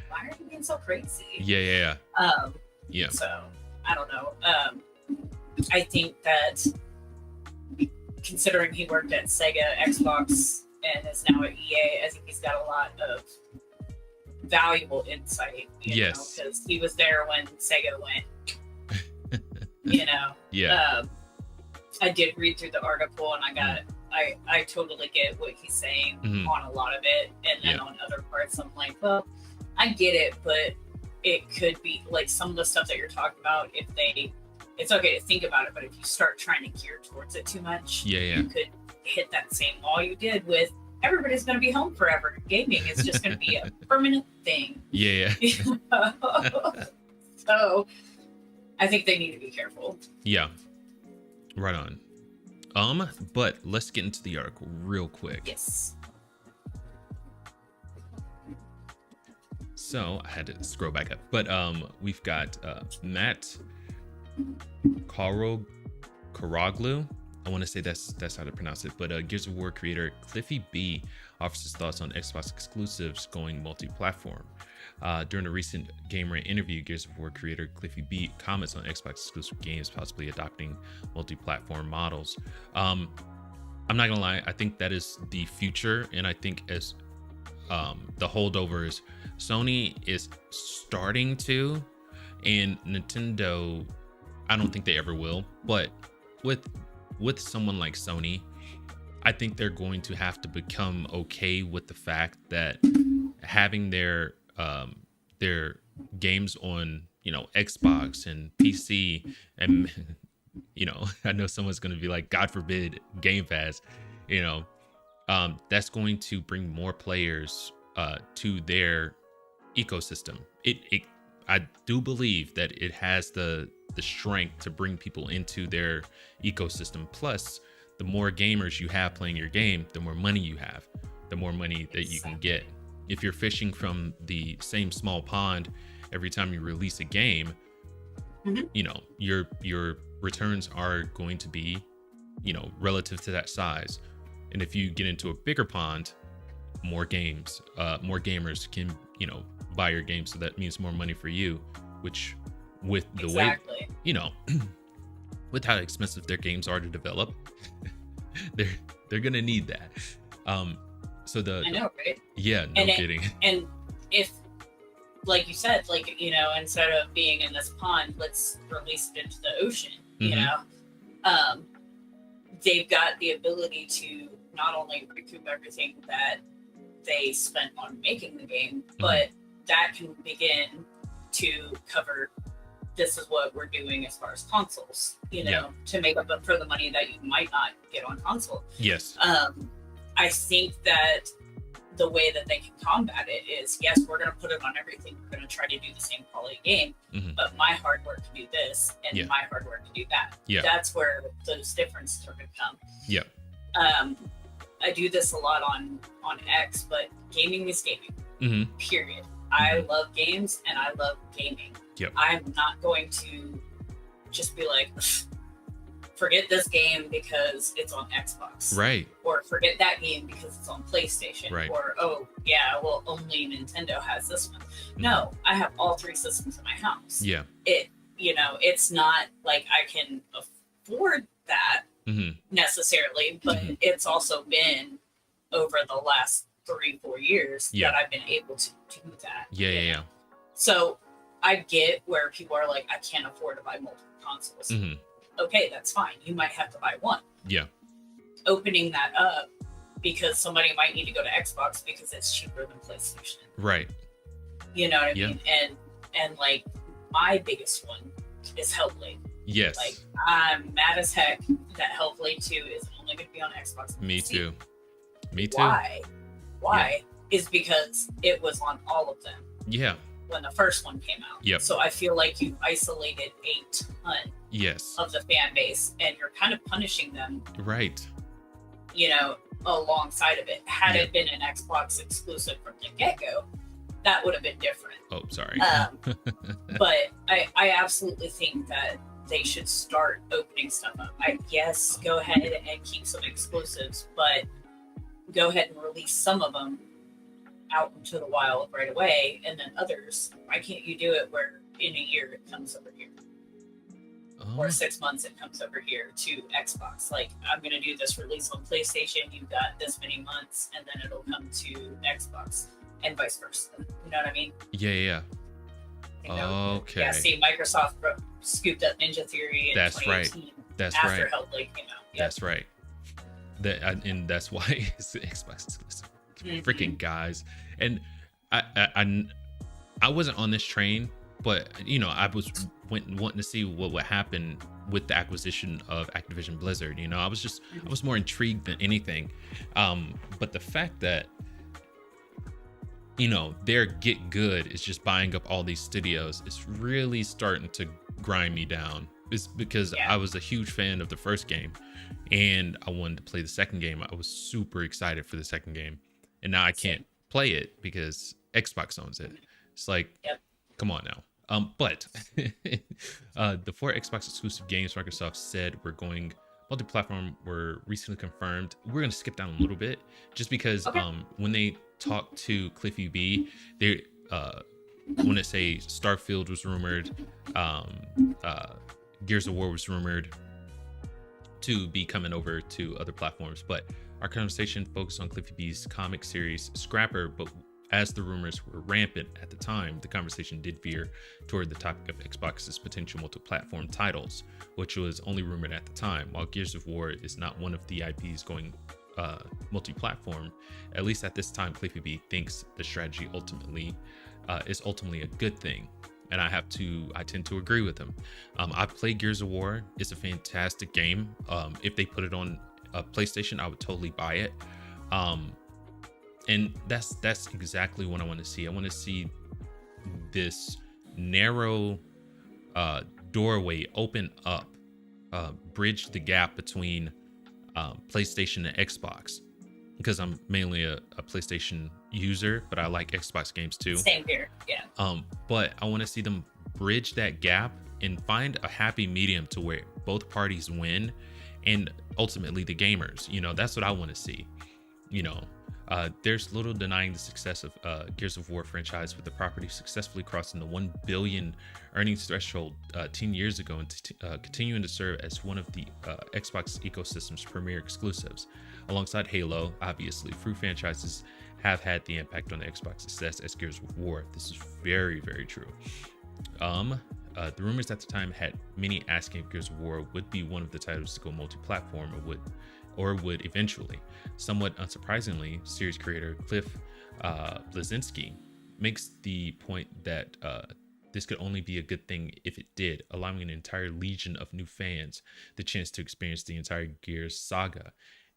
why are you being so crazy? Yeah. So I don't know. I think that considering he worked at Sega, Xbox, and is now at EA, I think he's got a lot of valuable insight, you know, because he was there when Sega went, you know. I did read through the article and I totally get what he's saying on a lot of it, and then on other parts I'm like, well, I get it, but it could be like some of the stuff that you're talking about, if they it's okay to think about it, but if you start trying to gear towards it too much, you could hit that same wall you did with everybody's going to be home forever. Gaming is just going to be a permanent thing. So I think they need to be careful. Yeah. Right on. But let's get into the article real quick. Yes. So I had to scroll back up, but we've got Matt Karoglu. I want to say that's how to pronounce it, but Gears of War creator Cliffy B offers his thoughts on Xbox exclusives going multi-platform. During a recent Gamer interview, Gears of War creator Cliffy B comments on Xbox exclusive games possibly adopting multi-platform models. I'm not gonna lie, I think that is the future, and I think as the holdovers, Sony is starting to, and Nintendo, I don't think they ever will, but with someone like Sony, I think they're going to have to become okay with the fact that having their games on, you know, Xbox and PC, and you know, I know someone's going to be like, God forbid, Game Pass, you know, that's going to bring more players to their ecosystem. I do believe that it has the strength to bring people into their ecosystem. Plus, the more gamers you have playing your game, the more money you have, the more money that you can get. If you're fishing from the same small pond every time you release a game, you know, your returns are going to be, you know, relative to that size. And if you get into a bigger pond, more gamers can, you know, buy your game. So that means more money for you, which with the way, you know, with how expensive their games are to develop, they're gonna need that. So I know, right? Yeah, no kidding. And if, like you said, like, you know, instead of being in this pond, let's release it into the ocean. You know, they've got the ability to not only recoup everything that they spent on making the game, but that can begin to cover, this is what we're doing as far as consoles, you know, to make up for the money that you might not get on console. Yes. I think that the way that they can combat it is, yes, we're going to put it on everything. We're going to try to do the same quality game, but my hard work to do this and my hard work to do that. That's where those differences are going to come. I do this a lot on X, but gaming is gaming. Period. I love games and I love gaming. I'm not going to just be like, forget this game because it's on Xbox. Right. Or forget that game because it's on PlayStation. Right. Or, oh, yeah, well, only Nintendo has this one. No, I have all three systems in my house. It, you know, it's not like I can afford that necessarily, but it's also been over the last 3-4 years that I've been able to do that. So I get where people are like, I can't afford to buy multiple consoles. Okay, that's fine. You might have to buy one. Opening that up because somebody might need to go to Xbox because it's cheaper than PlayStation. Right. You know what I mean? And like my biggest one is Hellblade. Yes. Like I'm mad as heck that Hellblade 2 is only going to be on Xbox. Me too. Why? Is because it was on all of them. When the first one came out. So I feel like you isolated a ton of the fan base and you're kind of punishing them. Right. You know, alongside of it. Had it been an Xbox exclusive from the get-go, that would have been different. Oh, sorry. But I absolutely think that they should start opening stuff up. Yes, go ahead and keep some exclusives, but go ahead and release some of them out into the wild right away, and then others, why can't you do it where in a year it comes over here? Or 6 months it comes over here to Xbox. Like, I'm going to do this release on PlayStation, you've got this many months, and then it'll come to Xbox, and vice versa. You know what I mean? You know, okay. Yeah, see, Microsoft scooped up Ninja Theory in 2018 after Hellblade came out. That's right. And that's why it's the Xbox exclusive. Freaking guys. And I wasn't on this train but you know, I was wanting to see what would happen with the acquisition of Activision Blizzard. You know, I was more intrigued than anything. But the fact that, you know, their Get Good is just buying up all these studios is really starting to grind me down. It's because I was a huge fan of the first game and I wanted to play the second game. I was super excited for the second game, and now I can't play it because Xbox owns it. It's like, come on now. But the 4 Xbox exclusive games Microsoft said were going multi-platform were recently confirmed. We're going to skip down a little bit just because when they talked to Cliffy B, they when it say Starfield was rumored, Gears of War was rumored to be coming over to other platforms, but our conversation focused on Cliffy B's comic series Scrapper. But as the rumors were rampant at the time, the conversation did veer toward the topic of Xbox's potential multi-platform titles, which was only rumored at the time. While Gears of War is not one of the IPs going multi-platform, at least at this time, Cliffy B thinks the strategy is ultimately a good thing. And I tend to agree with him. I've played Gears of War. It's a fantastic game. If they put it on a PlayStation, I would totally buy it. And that's exactly what I want to see. I want to see this narrow doorway open up, bridge the gap between PlayStation and Xbox, because I'm mainly a PlayStation user, but I like Xbox games too. Same here, yeah. But I want to see them bridge that gap and find a happy medium to where both parties win, and ultimately the gamers. You know, that's what I want to see. You know, there's little denying the success of Gears of War franchise, with the property successfully crossing the 1 billion earnings threshold 10 years ago and continuing to serve as one of the Xbox ecosystem's premier exclusives. Alongside Halo, obviously, few franchises have had the impact on the Xbox success as Gears of War. This is very, very true. The rumors at the time had many asking if Gears of War would be one of the titles to go multi-platform or would eventually. Somewhat unsurprisingly, series creator Cliff Blazinski makes the point that this could only be a good thing if it did, allowing an entire legion of new fans the chance to experience the entire Gears saga.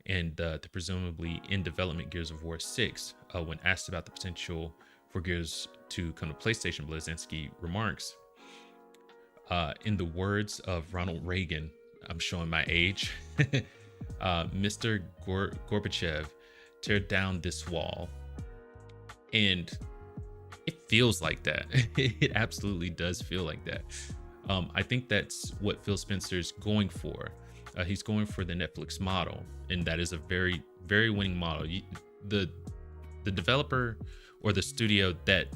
And the presumably in development Gears of War 6, when asked about the potential for Gears to come to PlayStation, Blazinski remarks, in the words of Ronald Reagan, I'm showing my age, Mr. Gorbachev, tear down this wall. And it feels like that. It absolutely does feel like that. I think that's what Phil Spencer's going for. He's going for the Netflix model, and that is a very, very winning model. The developer or the studio that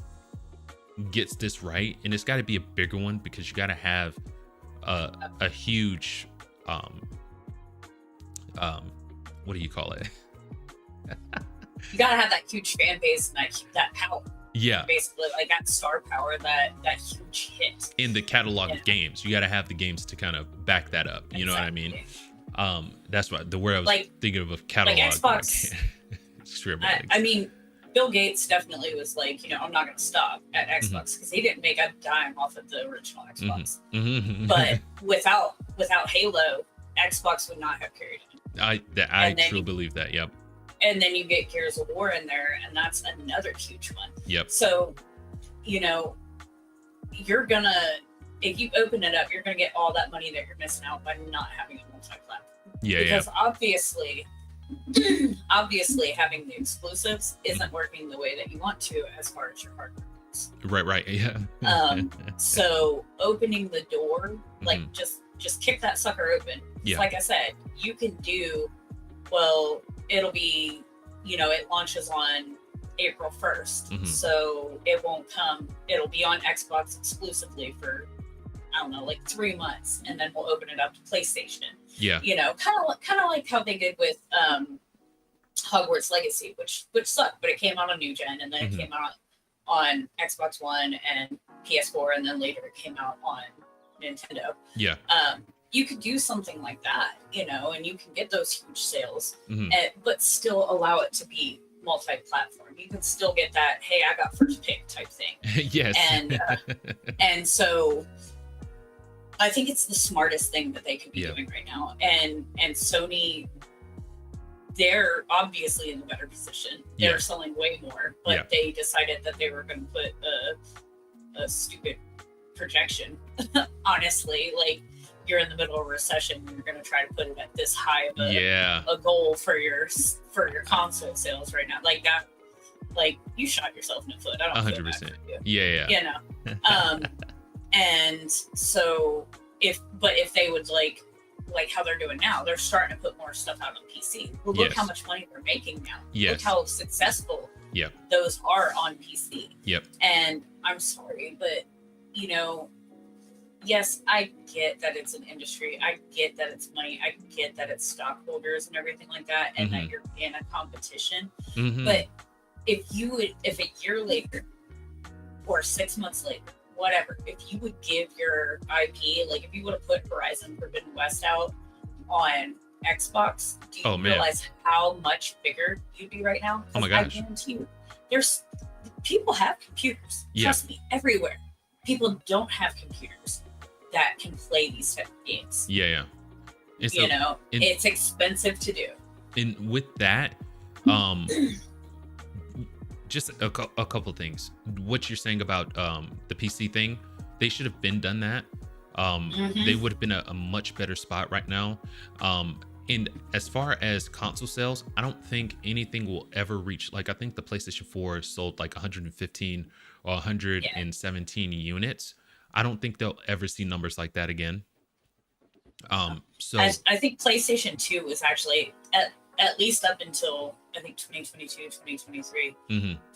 gets this right, and it's got to be a bigger one, because you got to have a huge what do you call it? You gotta have that huge fan base and that power. Yeah, basically, like that star power, that huge hit in the catalog of games. You got to have the games to kind of back that up. You know what I mean? That's what the word I was thinking of a catalog. Like Xbox. I mean, Bill Gates definitely was like, you know, I'm not going to stop at Xbox, because he didn't make a dime off of the original Xbox. But without Halo, Xbox would not have carried it. I truly believe that. Yep. And then you get Gears of War in there, and that's another huge one. Yep. So, you know, you're gonna, if you open it up, you're gonna get all that money that you're missing out by not having a multi-platform. Yeah. Because obviously having the exclusives isn't working the way that you want to as far as your hardware goes. Right. Yeah. So opening the door, like just kick that sucker open. Yeah. Like I said, you can do, well, it'll be, you know, it launches on April 1st. So it won't come, it'll be on Xbox exclusively for, I don't know, like 3 months, and then we'll open it up to PlayStation. Yeah. You know, kind of like how they did with Hogwarts Legacy, which sucked, but it came out on New Gen, and then it came out on Xbox One and PS4, and then later it came out on Nintendo. Yeah. You could do something like that, you know, and you can get those huge sales, but still allow it to be multi-platform. You can still get that, hey, I got first pick type thing. Yes. And so I think it's the smartest thing that they could be doing right now. And Sony, they're obviously in a better position. They're selling way more, but they decided that they were going to put a stupid projection. Honestly, like, you're in the middle of a recession, you're going to try to put it at this high of a goal for your console sales right now. Like that, like, you shot yourself in the foot. I don't 100%. Yeah. You know. And so if they would like how they're doing now, they're starting to put more stuff out on PC. Well, look how much money they're making now. Look how successful those are on PC. And I'm sorry, but you know, yes, I get that it's an industry. I get that it's money. I get that it's stockholders and everything like that, and that you're in a competition. But if a year later or 6 months later, whatever, if you would give your IP, like if you would have put Horizon Forbidden West out on Xbox, do you realize how much bigger you'd be right now? Oh my gosh. I guarantee you, people have computers. Trust me, everywhere. People don't have computers that can play these type of games. It's expensive to do. And with that, just a couple things. What you're saying about the PC thing, they should have done that. They would have been a much better spot right now. And as far as console sales, I don't think anything will ever reach, like, I think the PlayStation 4 sold like 115 or 117 units. I don't think they'll ever see numbers like that again. So I think PlayStation 2 was actually at least up until I think 2022, 2023.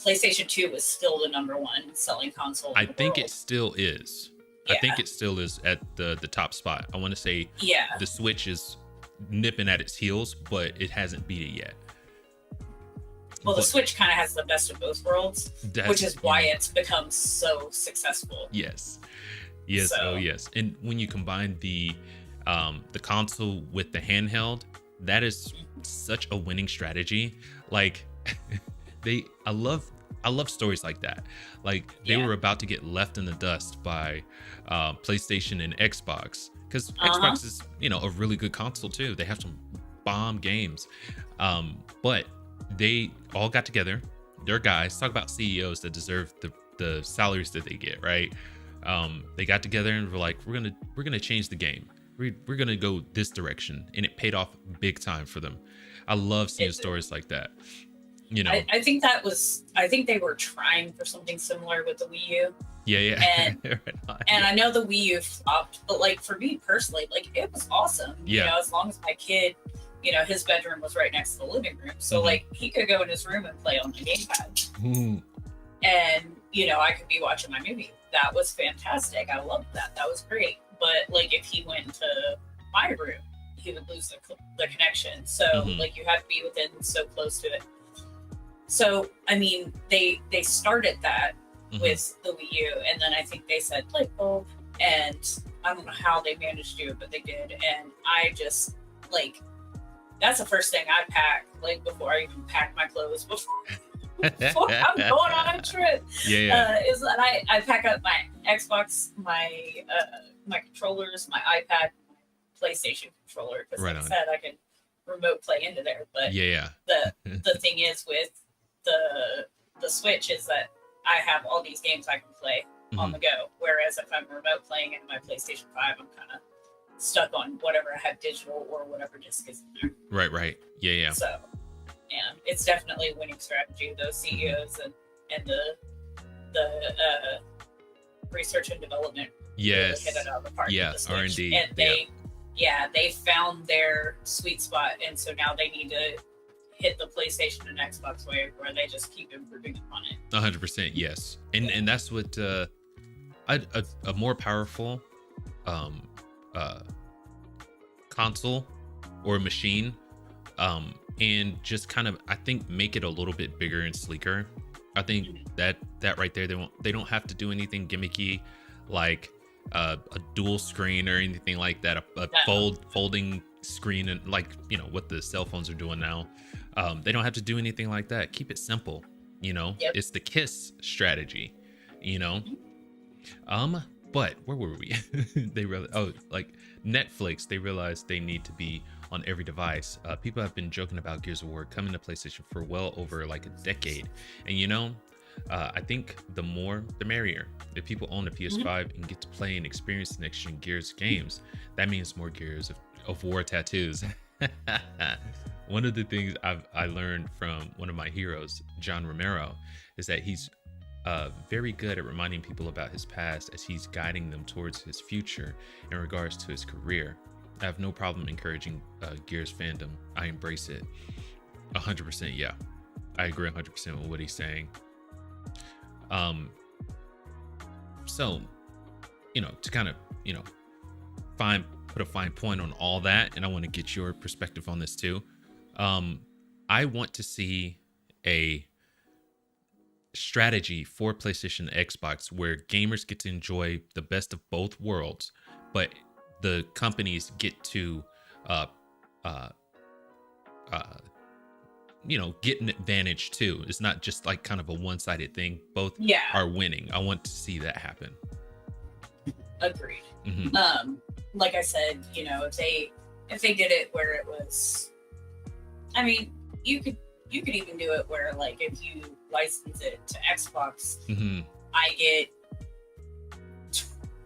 PlayStation 2 was still the number one selling console. I think it still is. I think it still is at the top spot. I want to say the Switch is nipping at its heels, but it hasn't beat it yet. Well, the Switch kind of has the best of both worlds, which is why it's become so successful. Yes. Oh yes. And when you combine the console with the handheld, that is such a winning strategy. Like, I love stories like that. Like, they were about to get left in the dust by PlayStation and Xbox, because Xbox is, a really good console too. They have some bomb games, but they all got together. They're guys. Talk about CEOs that deserve the salaries that they get, right? They got together and were like, we're gonna change the game. We're gonna go this direction, and it paid off big time for them. I love seeing stories like that. I think they were trying for something similar with the Wii U. And and I know the Wii U flopped, but like, for me personally, like, it was awesome. As long as my kid, his bedroom was right next to the living room, so like, he could go in his room and play on the gamepad, and I could be watching my movie. That was fantastic. I loved that. That was great. But like, if he went into my room, he would lose the connection. So like, you have to be within so close to it. So I mean, they started that with the Wii U, and then I think they said light bulb, and I don't know how they managed to do it, but they did. And I just, like, that's the first thing I pack, like, before I even pack my clothes, before I'm going on a trip. Is that I pack up my Xbox, my controllers, my iPad, my PlayStation controller, because like I said, I can remote play into there. But the thing is with the Switch is that I have all these games I can play on the go. Whereas if I'm remote playing into my PlayStation 5, I'm kind of stuck on whatever I have digital or whatever disc is in there. Right. So it's definitely a winning strategy. Those CEOs and the research and development really hit it out of the park. R&D. And they found their sweet spot, and so now they need to hit the PlayStation and Xbox wave, where they just keep improving upon it. 100%, yes. And that's what a more powerful console or machine, and just kind of, I think, make it a little bit bigger and sleeker. I think that right there, they don't have to do anything gimmicky, like a dual screen or anything like that. A folding screen and like, you know, what the cell phones are doing now. They don't have to do anything like that. Keep it simple, you know. Yep. It's the KISS strategy, you know. But where were we? They really, like Netflix, they realized they need to be on every device. People have been joking about Gears of War coming to PlayStation for well over like a decade, and you know, I think the more the merrier. If people own a PS5 and get to play and experience the next gen Gears games, that means more Gears of War tattoos. One of the things I learned from one of my heroes, John Romero, is that he's very good at reminding people about his past as he's guiding them towards his future in regards to his career. I have no problem encouraging Gears fandom. I embrace it 100%. Yeah, I agree 100% with what he's saying. So, you know, to kind of, you know, put a fine point on all that, and I want to get your perspective on this too. I want to see a strategy for PlayStation and Xbox where gamers get to enjoy the best of both worlds, but the companies get to you know, get an advantage too. It's not just like kind of a one-sided thing. Both are winning. I want to see that happen. Agreed. Like I said, you know, if they did it where it was, I mean, you could even do it where, like, if you license it to Xbox, I get,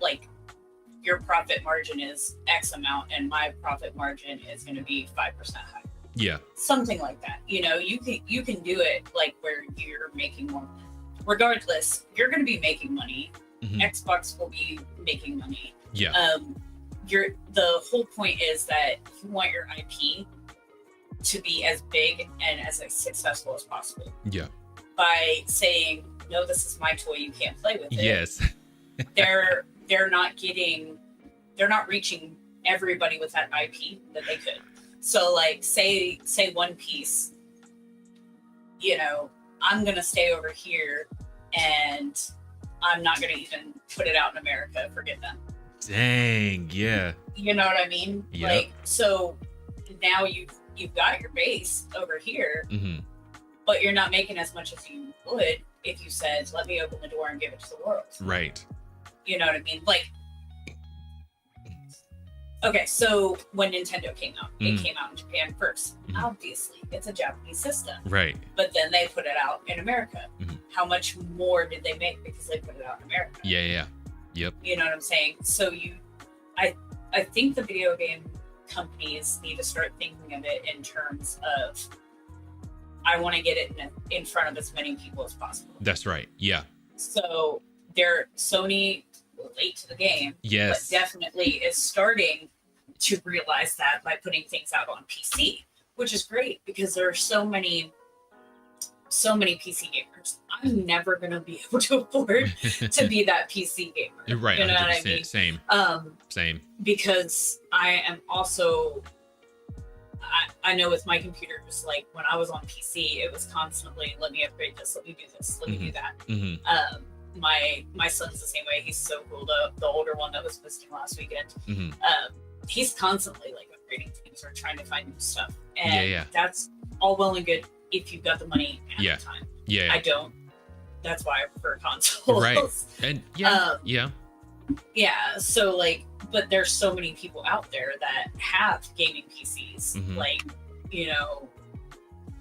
like, your profit margin is X amount and my profit margin is going to be 5% higher. Yeah. Something like that. You know, you can do it like where you're making more. Regardless, you're going to be making money. Xbox will be making money. Yeah. The whole point is that you want your IP to be as big and as successful as possible. Yeah. By saying, no, this is my toy, you can't play with it. Yes. they're not reaching everybody with that IP that they could. So, like, say One Piece, you know, I'm gonna stay over here and I'm not gonna even put it out in America. Forget them. Dang, yeah. You know what I mean? Yep. Like, so now you've got your base over here, but you're not making as much as you would if you said, let me open the door and give it to the world. Right. You know what I mean? Like, okay, so when Nintendo came out, it came out in Japan first. Obviously, it's a Japanese system. Right. But then they put it out in America. How much more did they make because they put it out in America? Yeah. Yep. You know what I'm saying? So I think the video game companies need to start thinking of it in terms of, I want to get it in front of as many people as possible. That's right. Yeah. So Sony late to the game, yes, but definitely is starting to realize that by putting things out on PC, which is great because there are so many PC gamers. I'm never gonna be able to afford to be that PC gamer. Right. You know what I mean? Same. Same. Because I am also, I know with my computers, like when I was on PC, it was constantly, let me upgrade this, let me do this, let me do that. My son's the same way. He's so cool. The older one that was visiting last weekend, he's constantly like upgrading things or trying to find new stuff. And that's all well and good if you've got the money at the time. Yeah. I don't. That's why I prefer consoles. Right. And so like, but there's so many people out there that have gaming PCs. Like, you know,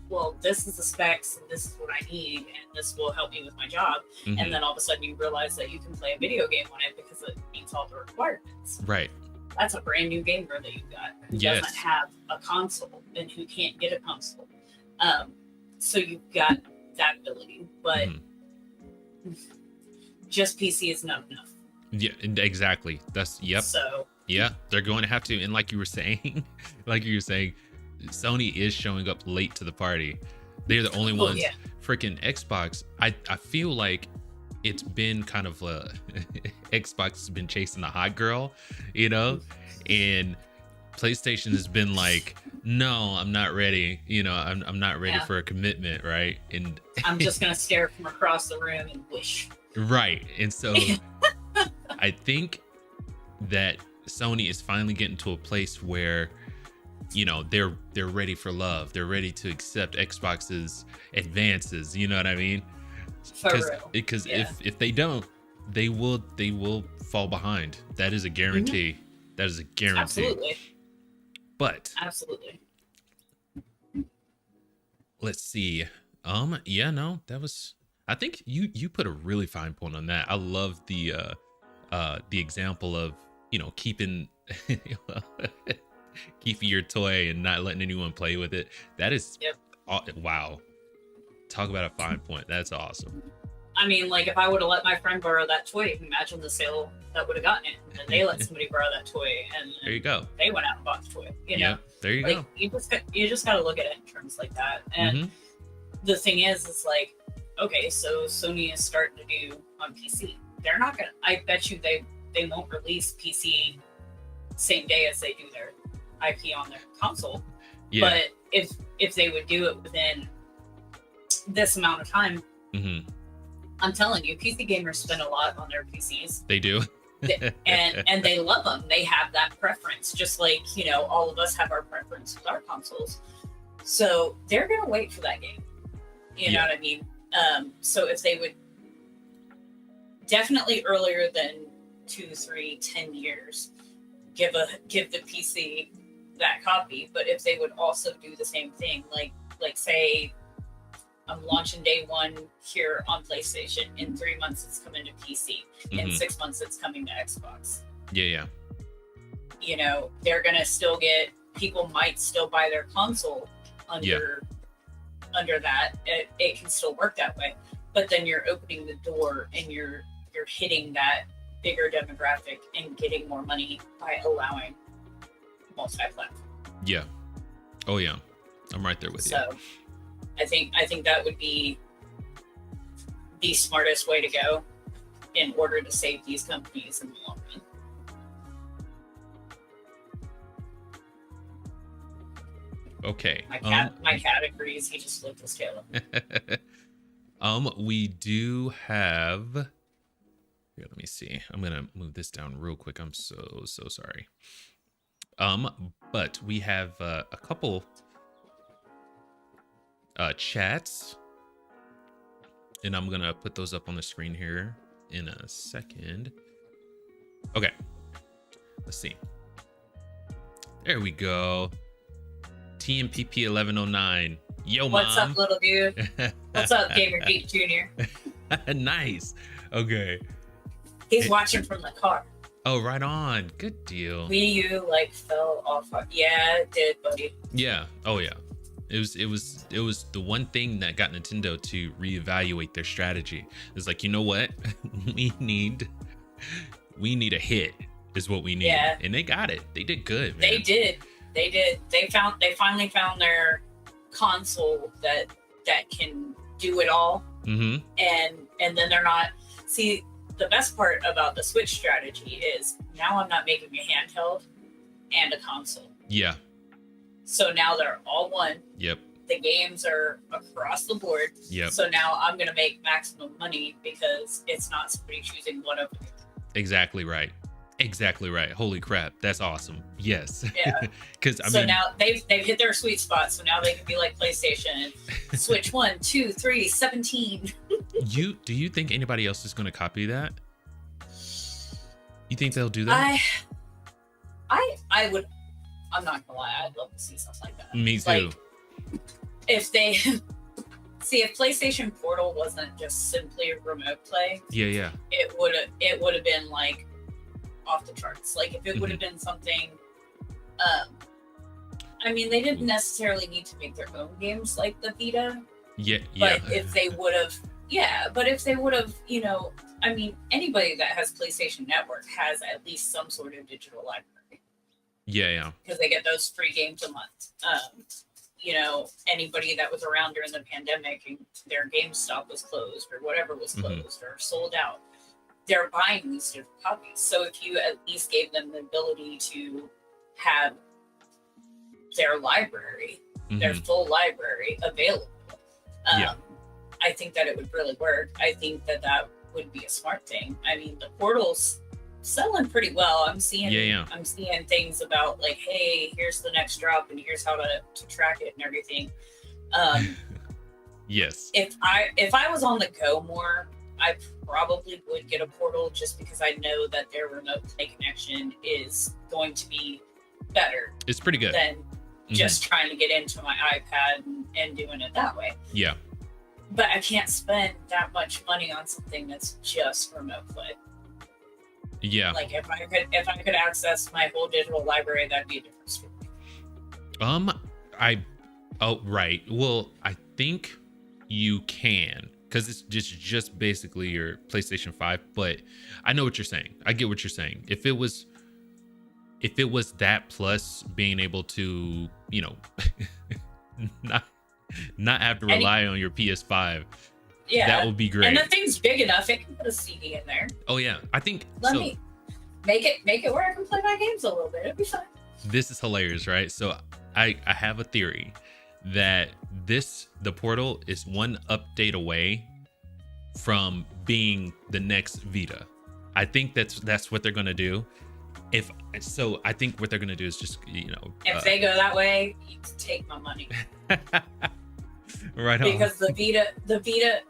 well, this is the specs and this is what I need and this will help me with my job. And then all of a sudden you realize that you can play a video game on it because it meets all the requirements. Right. That's a brand new gamer that you've got who doesn't have a console and who can't get a console. So you've got that ability, but just PC is not enough. Yeah, exactly. That's So they're going to have to, and like you were saying, Sony is showing up late to the party. They're the only ones. Freaking Xbox, I feel like it's been kind of Xbox has been chasing the hot girl, you know, and PlayStation has been like, no, I'm not ready. You know, I'm not ready for a commitment, right? And I'm just gonna stare from across the room and wish. Right, and so I think that Sony is finally getting to a place where you know, they're ready for love. They're ready to accept Xbox's advances. You know what I mean? Because if they don't, they will fall behind. That is a guarantee. That is a guarantee. Absolutely. But absolutely. Let's see. Yeah, no, that was. I think you put a really fine point on that. I love the example of, you know, keeping your toy and not letting anyone play with it. That is, wow. Talk about a fine point. That's awesome. I mean, like, if I would have let my friend borrow that toy, imagine the sale that would have gotten it. And then they let somebody borrow that toy, and there you go. They went out and bought the toy. You know, there you like, go. You just got to look at it in terms like that. And the thing is like, okay, so Sony is starting to do on PC. They're not gonna. I bet you they won't release PC same day as they do their IP on their console. Yeah. But if they would do it within this amount of time, I'm telling you, PC gamers spend a lot on their PCs. They do. and they love them. They have that preference, just like, you know, all of us have our preference with our consoles. So they're gonna wait for that game. You know what I mean? So if they would definitely earlier than 2, 3, 10 years, give the PC that copy. But if they would also do the same thing, like say I'm launching day 1 here on PlayStation. In 3 months, it's coming to PC. In 6 months, it's coming to Xbox. Yeah. You know, they're gonna still get. People might still buy their console under that. It can still work that way. But then you're opening the door and you're hitting that bigger demographic and getting more money by allowing multi-platform. Yeah. Oh yeah. I'm right there with you. So I think that would be the smartest way to go in order to save these companies in the long run. Okay. My cat agrees. He just flipped his tail up. We do have. Here, let me see. I'm gonna move this down real quick. I'm so sorry. But we have a couple chats, and I'm gonna put those up on the screen here in a second. Okay, let's see. There we go. TMPP 1109. Yo, what's mom. up, little dude? What's up, Gamer Geek Jr.? Nice. Okay. He's watching from the car. Oh, right on. Good deal. Wii U like fell off. Yeah, it did, buddy. Yeah. Oh yeah. It was the one thing that got Nintendo to reevaluate their strategy. It's like, you know what? we need a hit is what we need. Yeah. And they got it. They did good, man. They did. They finally found their console that can do it all. And then they're not. See, the best part about the Switch strategy is now I'm not making a handheld and a console. Yeah. So now they're all one. Yep. The games are across the board. Yep. So now I'm going to make maximum money because it's not somebody choosing one of them. Exactly right. Exactly right. Holy crap. That's awesome. Yes. Yeah. Because now they've hit their sweet spot. So now they can be like PlayStation. Switch 1, 2, 3, 17. Do you think anybody else is going to copy that? You think they'll do that? I would. I'm not gonna lie. I'd love to see something like that. Me too. Like, if they if PlayStation Portal wasn't just simply a remote play, it would have been like off the charts. Like if it would have been something. I mean, they didn't necessarily need to make their own games like the Vita. Yeah. But if they would have, you know, I mean, anybody that has PlayStation Network has at least some sort of digital library. Yeah. Because they get those free games a month. You know, anybody that was around during the pandemic and their GameStop was closed or whatever was closed or sold out, they're buying these different copies. So if you at least gave them the ability to have their library, their full library available, I think that it would really work. I think that would be a smart thing. I mean, the portals selling pretty well. I'm seeing Yeah. I'm seeing things about like, hey, here's the next drop and here's how to track it and everything. Yes. If I was on the go more, I probably would get a Portal just because I know that their remote play connection is going to be better. It's pretty good Than just trying to get into my iPad and doing it that way. Yeah. But I can't spend that much money on something that's just remote play. Yeah. Like if I could access my whole digital library, that'd be a different story. Right. Well, I think you can, because it's just basically your PlayStation 5, but I know what you're saying. I get what you're saying. If it was that plus being able to, you know, not have to rely on your PS5, yeah, that would be great. And the thing's big enough; it can put a CD in there. Oh yeah, I think. Let me make it where I can play my games a little bit. It'll be fun. This is hilarious, right? So I have a theory that the Portal is one update away from being the next Vita. I think that's what they're gonna do. I think what they're gonna do is just, you know, if they go that way, you can take my money. Right on. Because the Vita,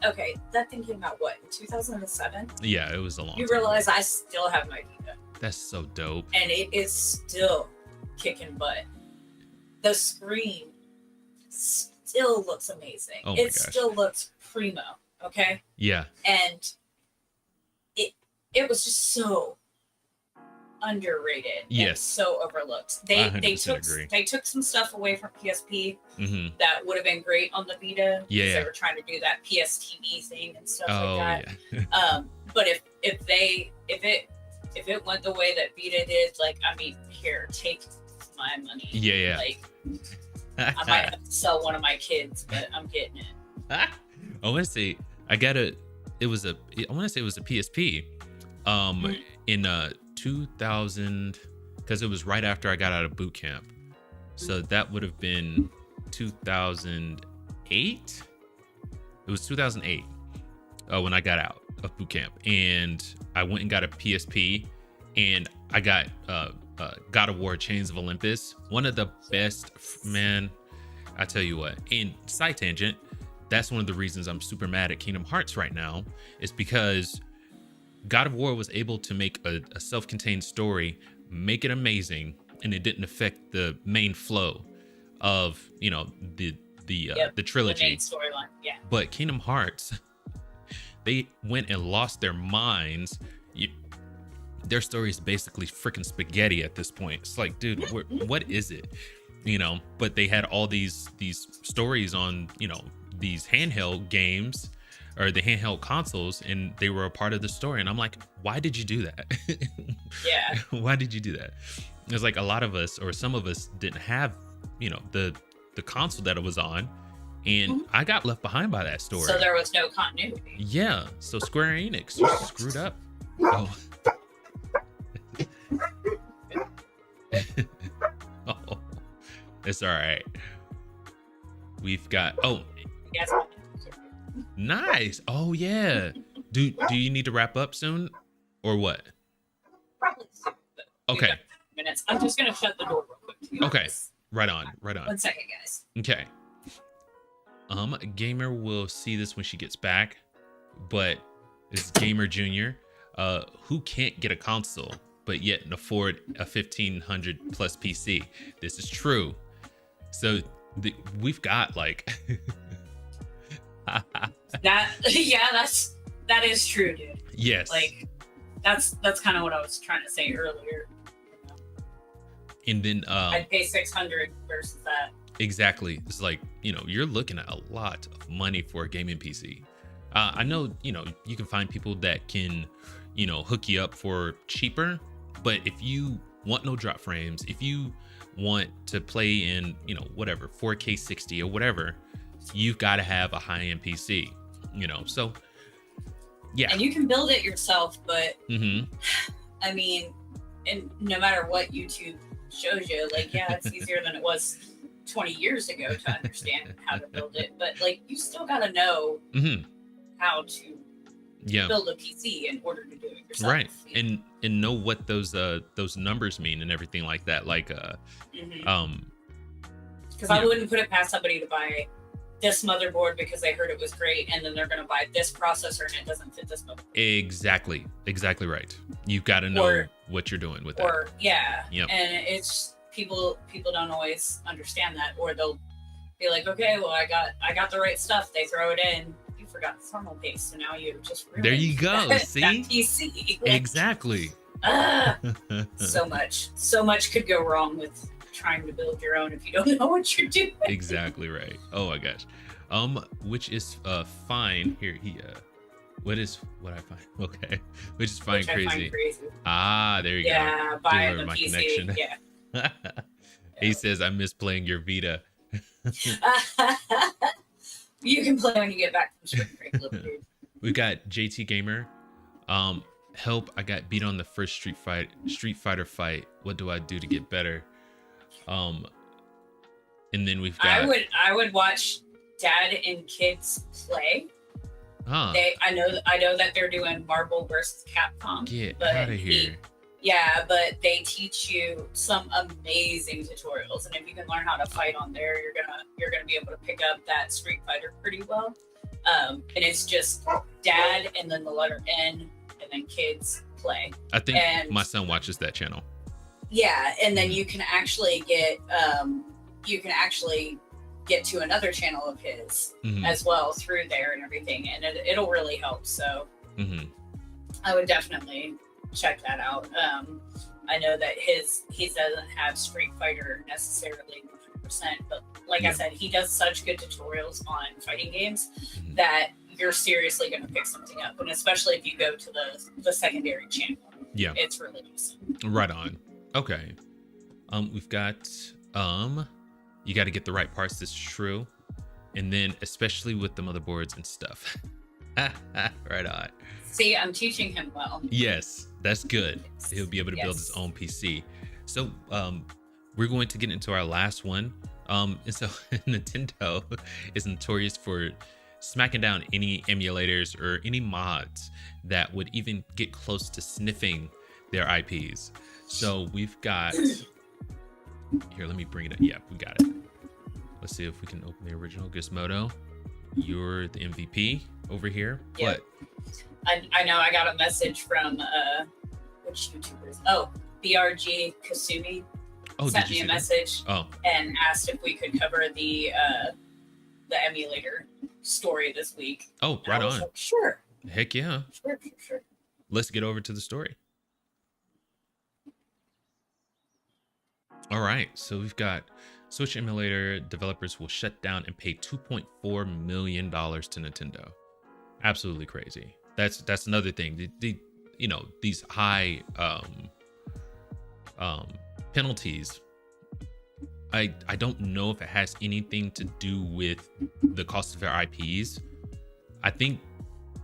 okay, that thing came out what, 2007? Yeah, it was a long. You time realize ago. I still have my Vita. That's so dope. And it is still kicking butt. The screen still looks amazing. Oh my gosh. Still looks primo, okay? Yeah. And it was just so underrated. Yes. And so overlooked. They took some stuff away from PSP that would have been great on the Vita. Yeah. They were trying to do that PSTV thing and stuff Oh like that. yeah. But if it went the way that Vita did, like, I mean, here, take my money. Yeah. Like, I might have to sell one of my kids, but I'm getting it. I want to say it was a PSP. In 2000, because it was right after I got out of boot camp, so that would have been 2008. It was 2008 when I got out of boot camp, and I went and got a PSP, and I got God of War Chains of Olympus, one of the best, man. I tell you what. And side tangent, that's one of the reasons I'm super mad at Kingdom Hearts right now, is because God of War was able to make a self-contained story, make it amazing, and it didn't affect the main flow of, you know, the trilogy. The main storyline, yeah. But Kingdom Hearts, they went and lost their minds. Their story is basically freaking spaghetti at this point. It's like, dude, what is it? You know, but they had all these stories on, you know, these handheld games or the handheld consoles, and they were a part of the story. And I'm like, why did you do that? Yeah. Why did you do that? It's like a lot of us, or some of us, didn't have, you know, the console that it was on, and I got left behind by that story. So there was no continuity. Yeah. So Square Enix just screwed up. Oh. Oh, it's all right. We've got Yes. nice. Oh yeah. Do you need to wrap up soon, or what? Probably soon, but we've Okay. got 10 minutes. I'm just gonna shut the door real quick. To you Okay. guys. Right on. 1 second, guys. Okay. Gamer will see this when she gets back, but it's Gamer Junior, who can't get a console but yet afford a 1500 plus PC. This is true. So we've got like that is true, dude. yes. Like that's kind of what I was trying to say earlier. And then I'd pay 600 versus that. exactly. It's like, you know, you're looking at a lot of money for a gaming PC. I know, you know, you can find people that can, you know, hook you up for cheaper, but if you want no drop frames, if you want to play in, you know, whatever, 4K 60 or whatever, you've got to have a high-end PC, you know. So yeah. And you can build it yourself, but Mm-hmm. I mean, and no matter what YouTube shows you, like, yeah, it's easier than it was 20 years ago to understand how to build it, but like you still got to know Mm-hmm. how to build a PC in order to do it yourself. Right. And know what those numbers mean and everything like that. Like because I wouldn't put it past somebody to buy this motherboard because they heard it was great, and then they're going to buy this processor and it doesn't fit this motherboard. Exactly right. You've got to know what you're doing with that. Or and it's people don't always understand that, or they'll be like, okay, well, I got the right stuff. They throw it in. You forgot the thermal paste, so now you just ruined there you go. that See, PC. Exactly. So much could go wrong with trying to build your own if you don't know what you're doing. Exactly right. Oh my gosh. Which is fine. Here what I find okay. Which is fine crazy. I find crazy. Ah, there you go. Yeah, buying the my PC. Connection. Yeah. He says I miss playing your Vita. You can play when you get back from spring break, little dude. We've got JT Gamer. Help! I got beat on the first Street Fighter fight. What do I do to get better? And then we've got. I would watch dad and kids play. Huh. I know that they're doing Marvel versus Capcom. Get out of here. But they teach you some amazing tutorials, and if you can learn how to fight on there, you're gonna be able to pick up that Street Fighter pretty well. And it's just dad and then the letter N and then kids play. I think my son watches that channel. Yeah, and then you can actually get to another channel of his as well through there and everything, and it'll really help. So I would definitely check that out. I know that he doesn't have Street Fighter necessarily 100%, but like I said, he does such good tutorials on fighting games that you're seriously going to pick something up, and especially if you go to the secondary channel. Yeah, it's really decent. Right on. Okay. We've got you got to get the right parts. This is true. And then especially with the motherboards and stuff. Right on. See, I'm teaching him well. Yes, that's good. He'll be able to build his own PC. So we're going to get into our last one. And so Nintendo is notorious for smacking down any emulators or any mods that would even get close to sniffing their IPs. So we've got here, let me bring it up. Yeah, we got it. Let's see if we can open the original. Gizmodo, you're the MVP over here. Yep. What? I know I got a message from which YouTubers? Oh, BRG Kasumi sent me a message and asked if we could cover the emulator story this week. Oh, right on. Like, sure. Heck yeah. Sure. Let's get over to the story. All right, so we've got Switch emulator developers will shut down and pay $2.4 million to Nintendo. Absolutely crazy. That's another thing. These high penalties. I don't know if it has anything to do with the cost of their IPs. I think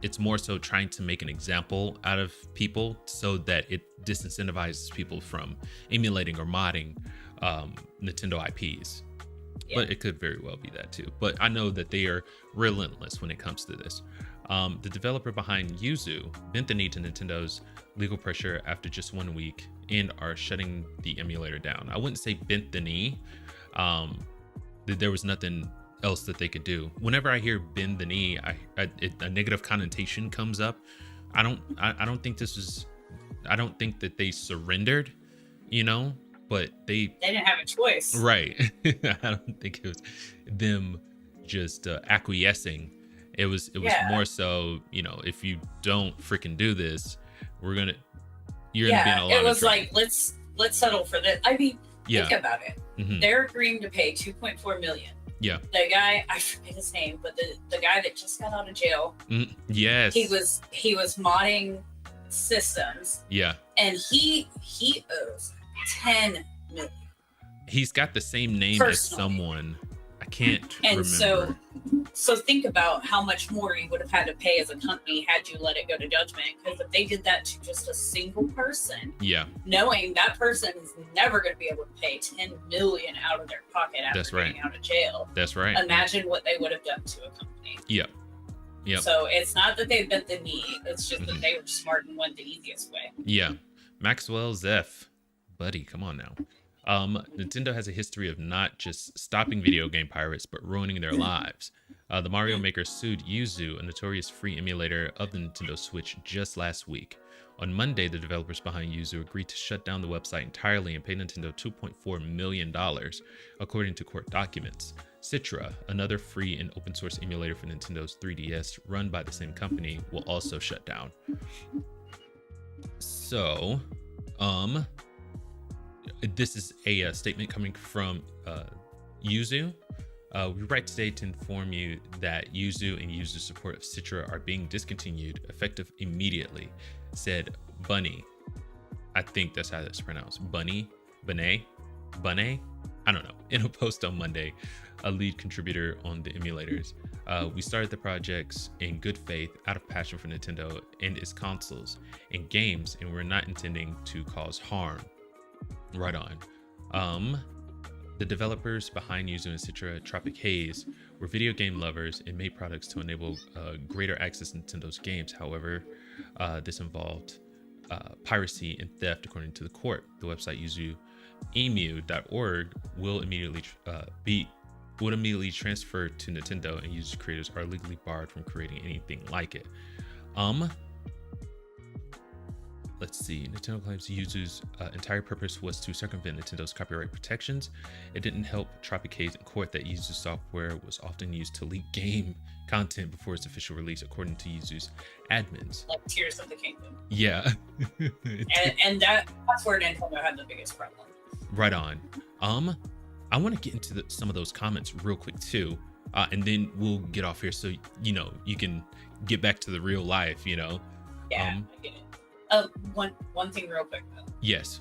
it's more so trying to make an example out of people so that it disincentivizes people from emulating or modding Nintendo IPs. Yeah. But it could very well be that too. But I know that they are relentless when it comes to this. The developer behind Yuzu bent the knee to Nintendo's legal pressure after just 1 week and are shutting the emulator down. I wouldn't say bent the knee. There was nothing else that they could do. Whenever I hear bend the knee, a negative connotation comes up. I don't think that they surrendered, but they didn't have a choice. Right. I don't think it was them just acquiescing. It was more so, if you don't freaking do this, you're gonna be in a lot of it was trouble. Like let's settle for this. I mean, think about it. Mm-hmm. They're agreeing to pay $2.4 million. Yeah. The guy, I forget his name, but the guy that just got out of jail. Yes. He was modding systems. Yeah. And he owes $10 million. He's got the same name as someone. I can't remember. So think about how much more you would have had to pay as a company had you let it go to judgment. Because if they did that to just a single person, knowing that person is never going to be able to pay $10 million out of their pocket after getting out of jail. That's right. Imagine what they would have done to a company. Yeah. Yep. So it's not that they bent the knee. It's just that they were smart and went the easiest way. Yeah. Maxwell Zeph. Buddy, come on now. Nintendo has a history of not just stopping video game pirates, but ruining their lives. The Mario Maker sued Yuzu, a notorious free emulator of the Nintendo Switch, just last week. On Monday, the developers behind Yuzu agreed to shut down the website entirely and pay Nintendo $2.4 million, according to court documents. Citra, another free and open source emulator for Nintendo's 3DS run by the same company, will also shut down. So, this is a statement coming from Yuzu. We write today to inform you that Yuzu and Yuzu support of Citra are being discontinued effective immediately, said Bunny. I think that's how that's pronounced. Bunny? Bunny? I don't know. In a post on Monday, a lead contributor on the emulators. We started the projects in good faith, out of passion for Nintendo and its consoles and games, and we're not intending to cause harm. Right on. The developers behind Yuzu and Citra, Tropic Haze, were video game lovers and made products to enable greater access to Nintendo's games. However, this involved piracy and theft, according to the court. The website yuzuemu.org will immediately transfer to Nintendo, and Yuzu creators are legally barred from creating anything like it. Let's see. Nintendo claims Yuzu's entire purpose was to circumvent Nintendo's copyright protections. It didn't help Tropic Haze in court that Yuzu software was often used to leak game content before its official release, according to Yuzu's admins. Like Tears of the Kingdom. Yeah. and that's where Nintendo had the biggest problem. Right on. I want to get into some of those comments real quick too, and then we'll get off here so you can get back to the real life. Yeah, I get it. One thing real quick though. Yes.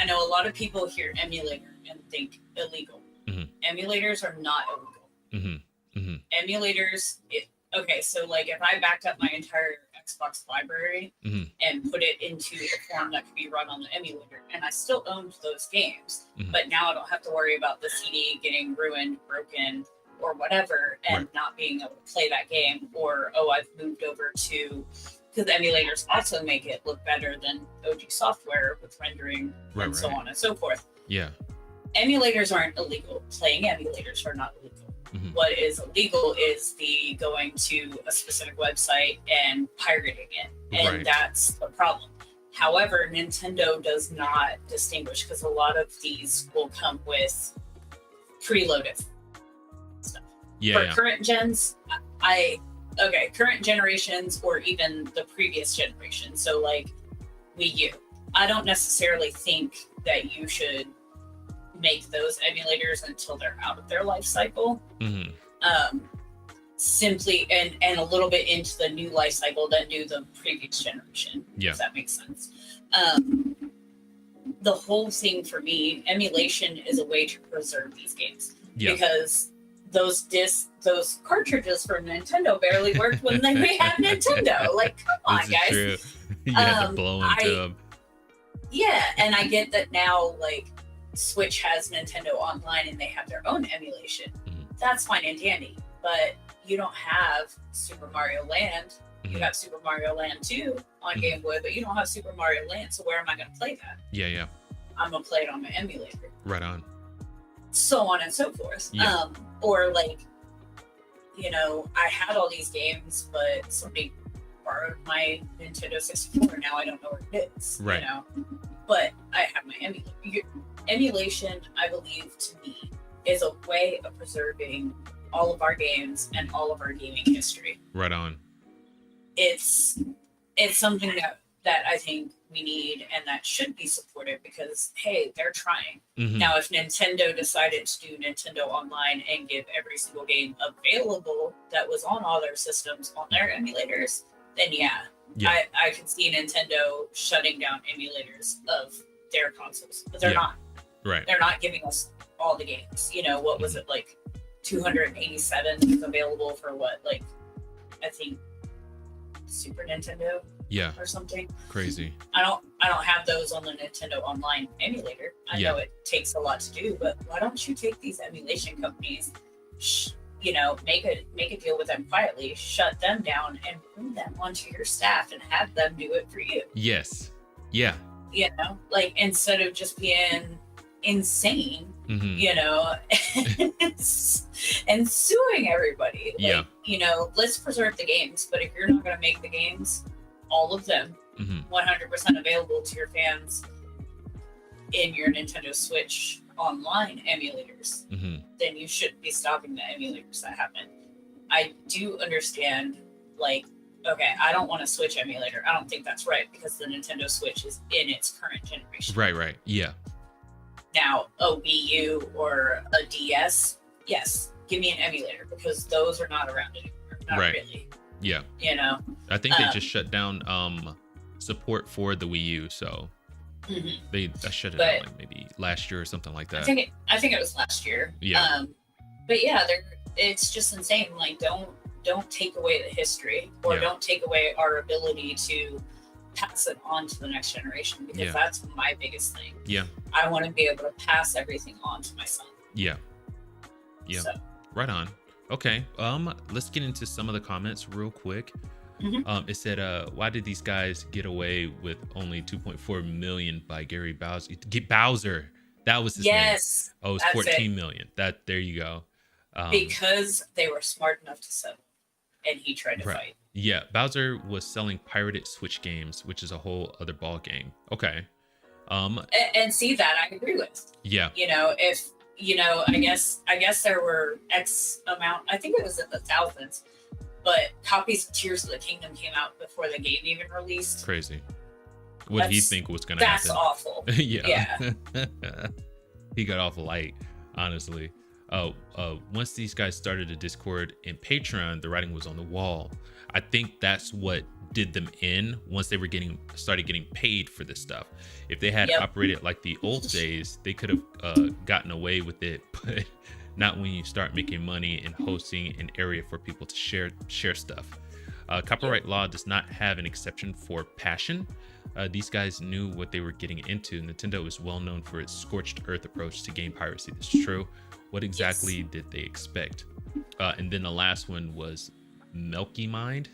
I know a lot of people hear emulator and think illegal. Emulators are not illegal. Emulators, okay, so like if I backed up my entire Xbox library and put it into a form that could be run on the emulator, and I still owned those games, but now I don't have to worry about the CD getting ruined, broken, or whatever, and not being able to play that game, or I've moved over to, because emulators also make it look better than OG software with rendering and so on and so forth. Yeah. Emulators aren't illegal. Playing emulators are not illegal. What is illegal is the going to a specific website and pirating it. And that's the problem. However, Nintendo does not distinguish, because a lot of these will come with preloaded stuff. For current gens, current generations or even the previous generation. So like Wii U. I don't necessarily think that you should make those emulators until they're out of their life cycle. Simply and a little bit into the new life cycle than do the previous generation. If that makes sense. The whole thing for me, emulation is a way to preserve these games. Because those cartridges from Nintendo barely worked when we had Nintendo. Like, come on, guys. True. You had to blow into them. Yeah, and I get that now, like, Switch has Nintendo Online and they have their own emulation. That's fine and dandy, but you don't have Super Mario Land. You have Super Mario Land 2 on Game Boy, but you don't have Super Mario Land, so where am I going to play that? Yeah. I'm going to play it on my emulator. Right on. So on and so forth. Or like, I had all these games, but somebody borrowed my Nintendo 64. Now I don't know where it is. Right. But I have my emulator. Emulation, I believe, to me, is a way of preserving all of our games and all of our gaming history. Right on. It's something that I think we need and that should be supported, because hey, they're trying. Now if Nintendo decided to do Nintendo Online and give every single game available that was on all their systems on their emulators, then I can see Nintendo shutting down emulators of their consoles, but they're not. They're not giving us all the games. What was it, like 287 is available for what, like, I think Super Nintendo or something crazy. I don't have those on the Nintendo Online emulator. I know it takes a lot to do, but why don't you take these emulation companies, make a deal with them quietly, shut them down, and bring them onto your staff and have them do it for you. Yes. Yeah. Like, instead of just being insane, and suing everybody. Like, let's preserve the games, but if you're not going to make the games, all of them, 100% available to your fans in your Nintendo Switch online emulators, then you shouldn't be stopping the emulators that happen. I do understand, like, okay, I don't want a Switch emulator. I don't think that's right, because the Nintendo Switch is in its current generation. Right. Yeah. Now, a Wii U or a DS, yes, give me an emulator, because those are not around anymore. Not really. Yeah. I think they just shut down support for the Wii U, so they shut it down like maybe last year or something like that. I think it was last year. Yeah. But yeah, it's just insane. Like, don't take away the history, or don't take away our ability to pass it on to the next generation, because that's my biggest thing. Yeah. I want to be able to pass everything on to my son. Yeah. So. Right on. Okay. Let's get into some of the comments real quick. It said, why did these guys get away with only 2.4 million by Gary Bowser? Bowser. That was his name. Oh, it was 14 million. There you go. Because they were smart enough to settle, and he tried to fight. Yeah, Bowser was selling pirated Switch games, which is a whole other ball game. Okay. And see, that I agree with. Yeah. If I guess there were X amount. I think it was in the thousands, but copies of Tears of the Kingdom came out before the game even released. Crazy. What did he think was going to happen? That's awful. Yeah. He got off light, honestly. Once these guys started a Discord and Patreon, the writing was on the wall. I think that's what did them in once they were started getting paid for this stuff. If they had operated like the old days, they could have gotten away with it, but not when you start making money and hosting an area for people to share stuff. Copyright law does not have an exception for passion. These guys knew what they were getting into. Nintendo is well known for its scorched earth approach to game piracy. This is true. What exactly did they expect? And then the last one was Melky Mind.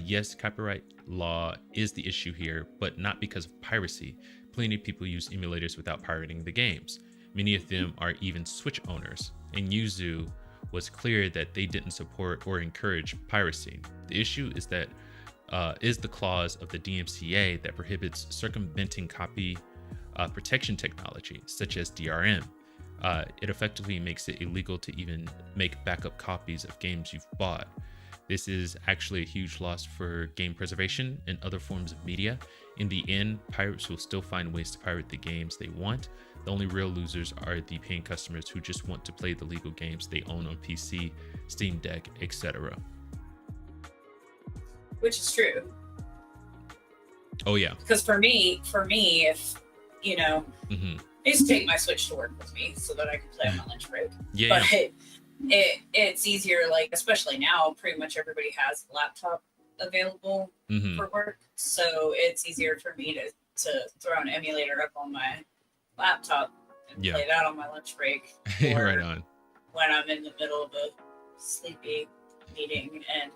Yes, copyright law is the issue here, but not because of piracy. Plenty of people use emulators without pirating the games. Many of them are even Switch owners. And Yuzu was clear that they didn't support or encourage piracy. The issue is that the clause of the DMCA that prohibits circumventing copy protection technology, such as DRM. It effectively makes it illegal to even make backup copies of games you've bought. This is actually a huge loss for game preservation and other forms of media. In the end, pirates will still find ways to pirate the games they want. The only real losers are the paying customers who just want to play the legal games they own on PC, Steam Deck, etc. Which is true. Oh yeah. Because for me, if I used to take my Switch to work with me so that I could play on my lunch break. Yeah. But it's easier, like, especially now, pretty much everybody has a laptop available for work. So it's easier for me to throw an emulator up on my laptop and play that on my lunch break. Or right on. When I'm in the middle of a sleepy meeting and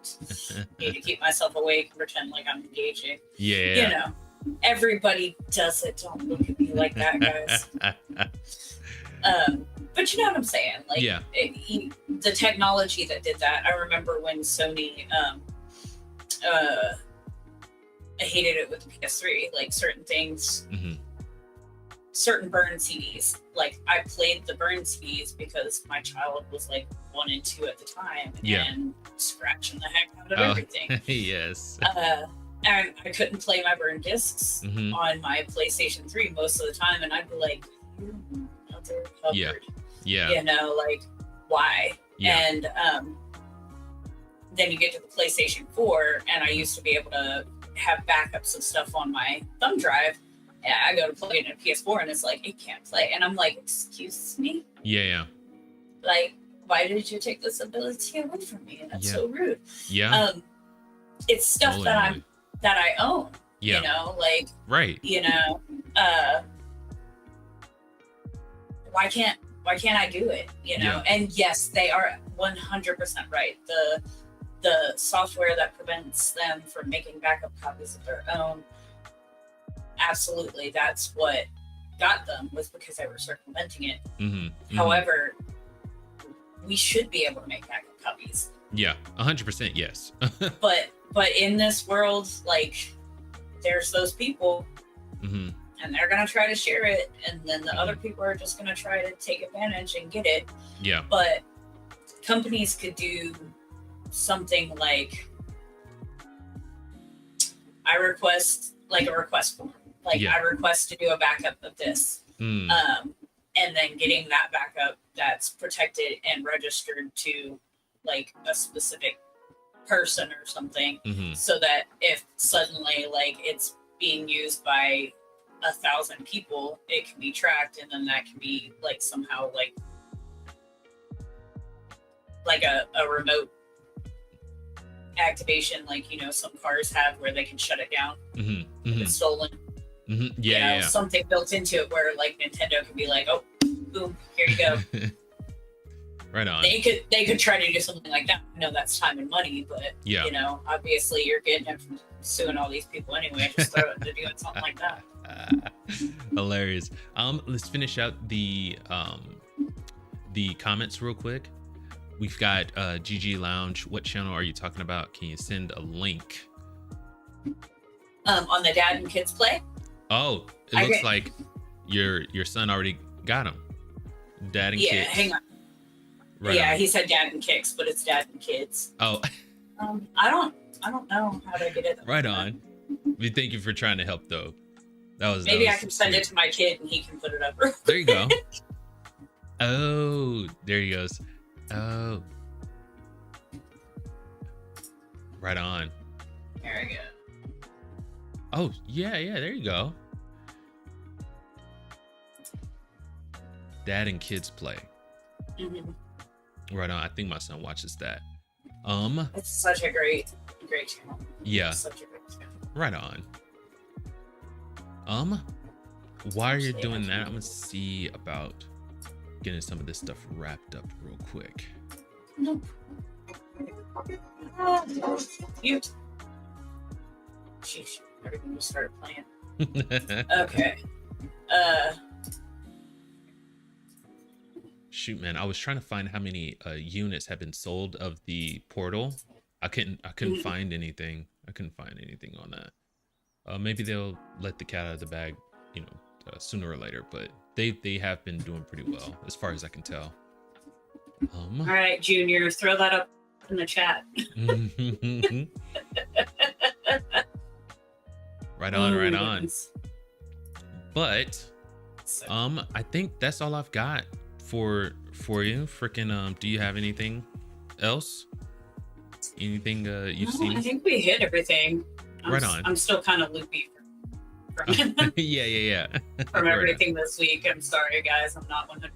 need to keep myself awake and pretend like I'm engaging. Yeah. Everybody does it. Don't look at me like that, guys. But you know what I'm saying? Like, the technology that did that. I remember when Sony, I hated it with the PS3. Like, certain things, certain burn CDs. Like, I played the burn CDs because my child was like 1 and 2 at the time, and scratching the heck out of everything. Yes. And I couldn't play my burn discs on my PlayStation 3 most of the time, and I'd be like, another cupboard. Like, why? And then you get to the PlayStation 4, and I used to be able to have backups of stuff on my thumb drive. And I go to play it in a PS4, and it's like, it can't play. And I'm like, excuse me? Yeah. Like, why did you take this ability away from me? That's so rude. Yeah. It's stuff that I own. Like, right. Why can't I do it? And yes, they are 100% right. The software that prevents them from making backup copies of their own, absolutely, that's what got them, was because they were circumventing it. However, we should be able to make backup copies. Yeah, 100% yes. but in this world, like, there's those people, and they're gonna try to share it, and then the other people are just gonna try to take advantage and get it. Yeah. But companies could do something like, I request, like a request form, like I request to do a backup of this, and then getting that backup that's protected and registered to like a specific person or something, so that if suddenly like it's being used by 1,000 people, it can be tracked, and then that can be like somehow like a remote activation, like, you know, some cars have where they can shut it down if it's stolen. Yeah, something built into it where like Nintendo could be like, oh, boom, here you go. Right on. They could try to do something like that. I know that's time and money, but you know, obviously you're getting it from suing all these people anyway. Just throw it into doing something like that. Hilarious. Let's finish out the comments real quick. We've got GG Lounge. What channel are you talking about? Can you send a link? On the Dad and Kids Play. Oh, it looks like your son already got him. Dad and Kids. Yeah, hang on. Right on. He on. said Dad and Kicks, but it's Dad and Kids. Oh. I don't know how to get it. Right on. We thank you for trying to help though. Maybe I can send it to my kid and he can put it up. There you go. Oh, there he goes. Oh. Right on. There we go. Oh, yeah, there you go. Dad and Kids Play. Right on. I think my son watches that. It's such a great channel. Yeah. Such a great channel. Right on. While you're doing that, I'm gonna see about getting some of this stuff wrapped up real quick. Nope. Cute. Sheesh. Everything just started playing. Okay. Shoot, man, I was trying to find how many units have been sold of the portal. I couldn't find anything. I couldn't find anything on that. Maybe they'll let the cat out of the bag, you know, sooner or later. But they have been doing pretty well, as far as I can tell. All right, Junior, throw that up in the chat. Right on, right on. But I think that's all I've got for you. Freaking do you have anything else? Anything you've seen? I think we hit everything. Right on. I'm still kind of loopy from yeah. from everything this week. I'm sorry, guys. I'm not 100%.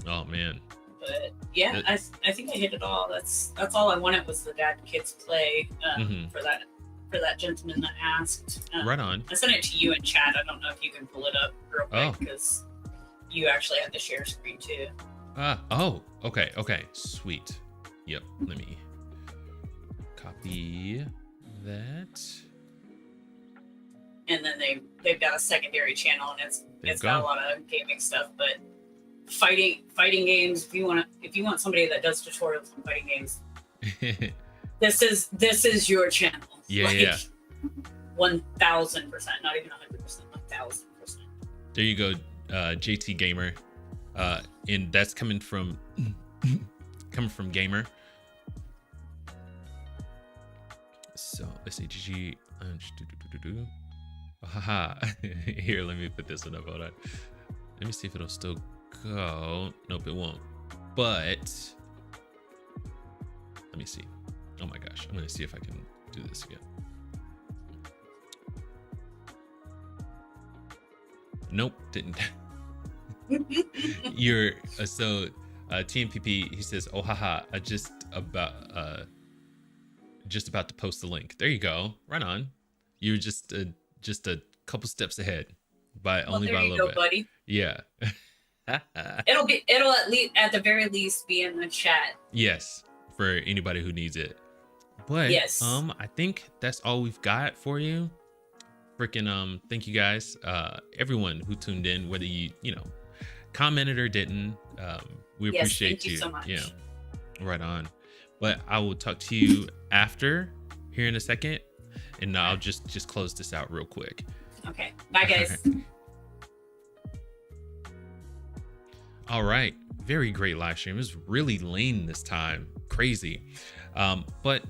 Oh man. But yeah, I think I hit it all. That's all I wanted was the Dad and Kids Play for that gentleman that asked. Right on. I sent it to you in chat. I don't know if you can pull it up real quick because you actually had the share screen too. Okay. Sweet. Yep. Let me copy that. And then they've got a secondary channel, and it's got a lot of gaming stuff, but fighting games. If you want somebody that does tutorials on fighting games, this is your channel. Yeah. 1,000%, not even 100%, 1,000%. There you go, JT Gamer, and that's coming from Gamer. So let's see, GG. Haha. Here, let me put this one up. Hold on. Let me see if it'll still go. Nope, it won't. But let me see. Oh my gosh, I'm gonna see if I can do this again. Nope, didn't. You're so TMPP. He says, "Oh haha, I just about to post the link." There you go. Right on. You're just a couple steps ahead by only by a little bit. Buddy. Yeah. It'll at the very least be in the chat. Yes, for anybody who needs it. But yes, I think that's all we've got for you. Freaking thank you guys, everyone who tuned in, whether you commented or didn't. We appreciate you so much. Yeah, right on. But I will talk to you after here in a second, and I'll just close this out real quick. Okay, bye guys. All right, very great live stream. It was really lean this time, crazy. But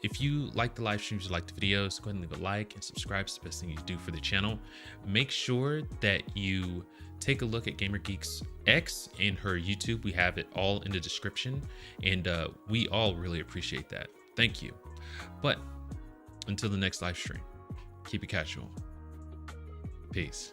if you like the live streams, you like the videos, go ahead and leave a like and subscribe. It's the best thing you can do for the channel. Make sure that you take a look at Gamer Geek's X and her YouTube. We have it all in the description, and we all really appreciate that. Thank you. But until the next live stream, keep it casual. Peace.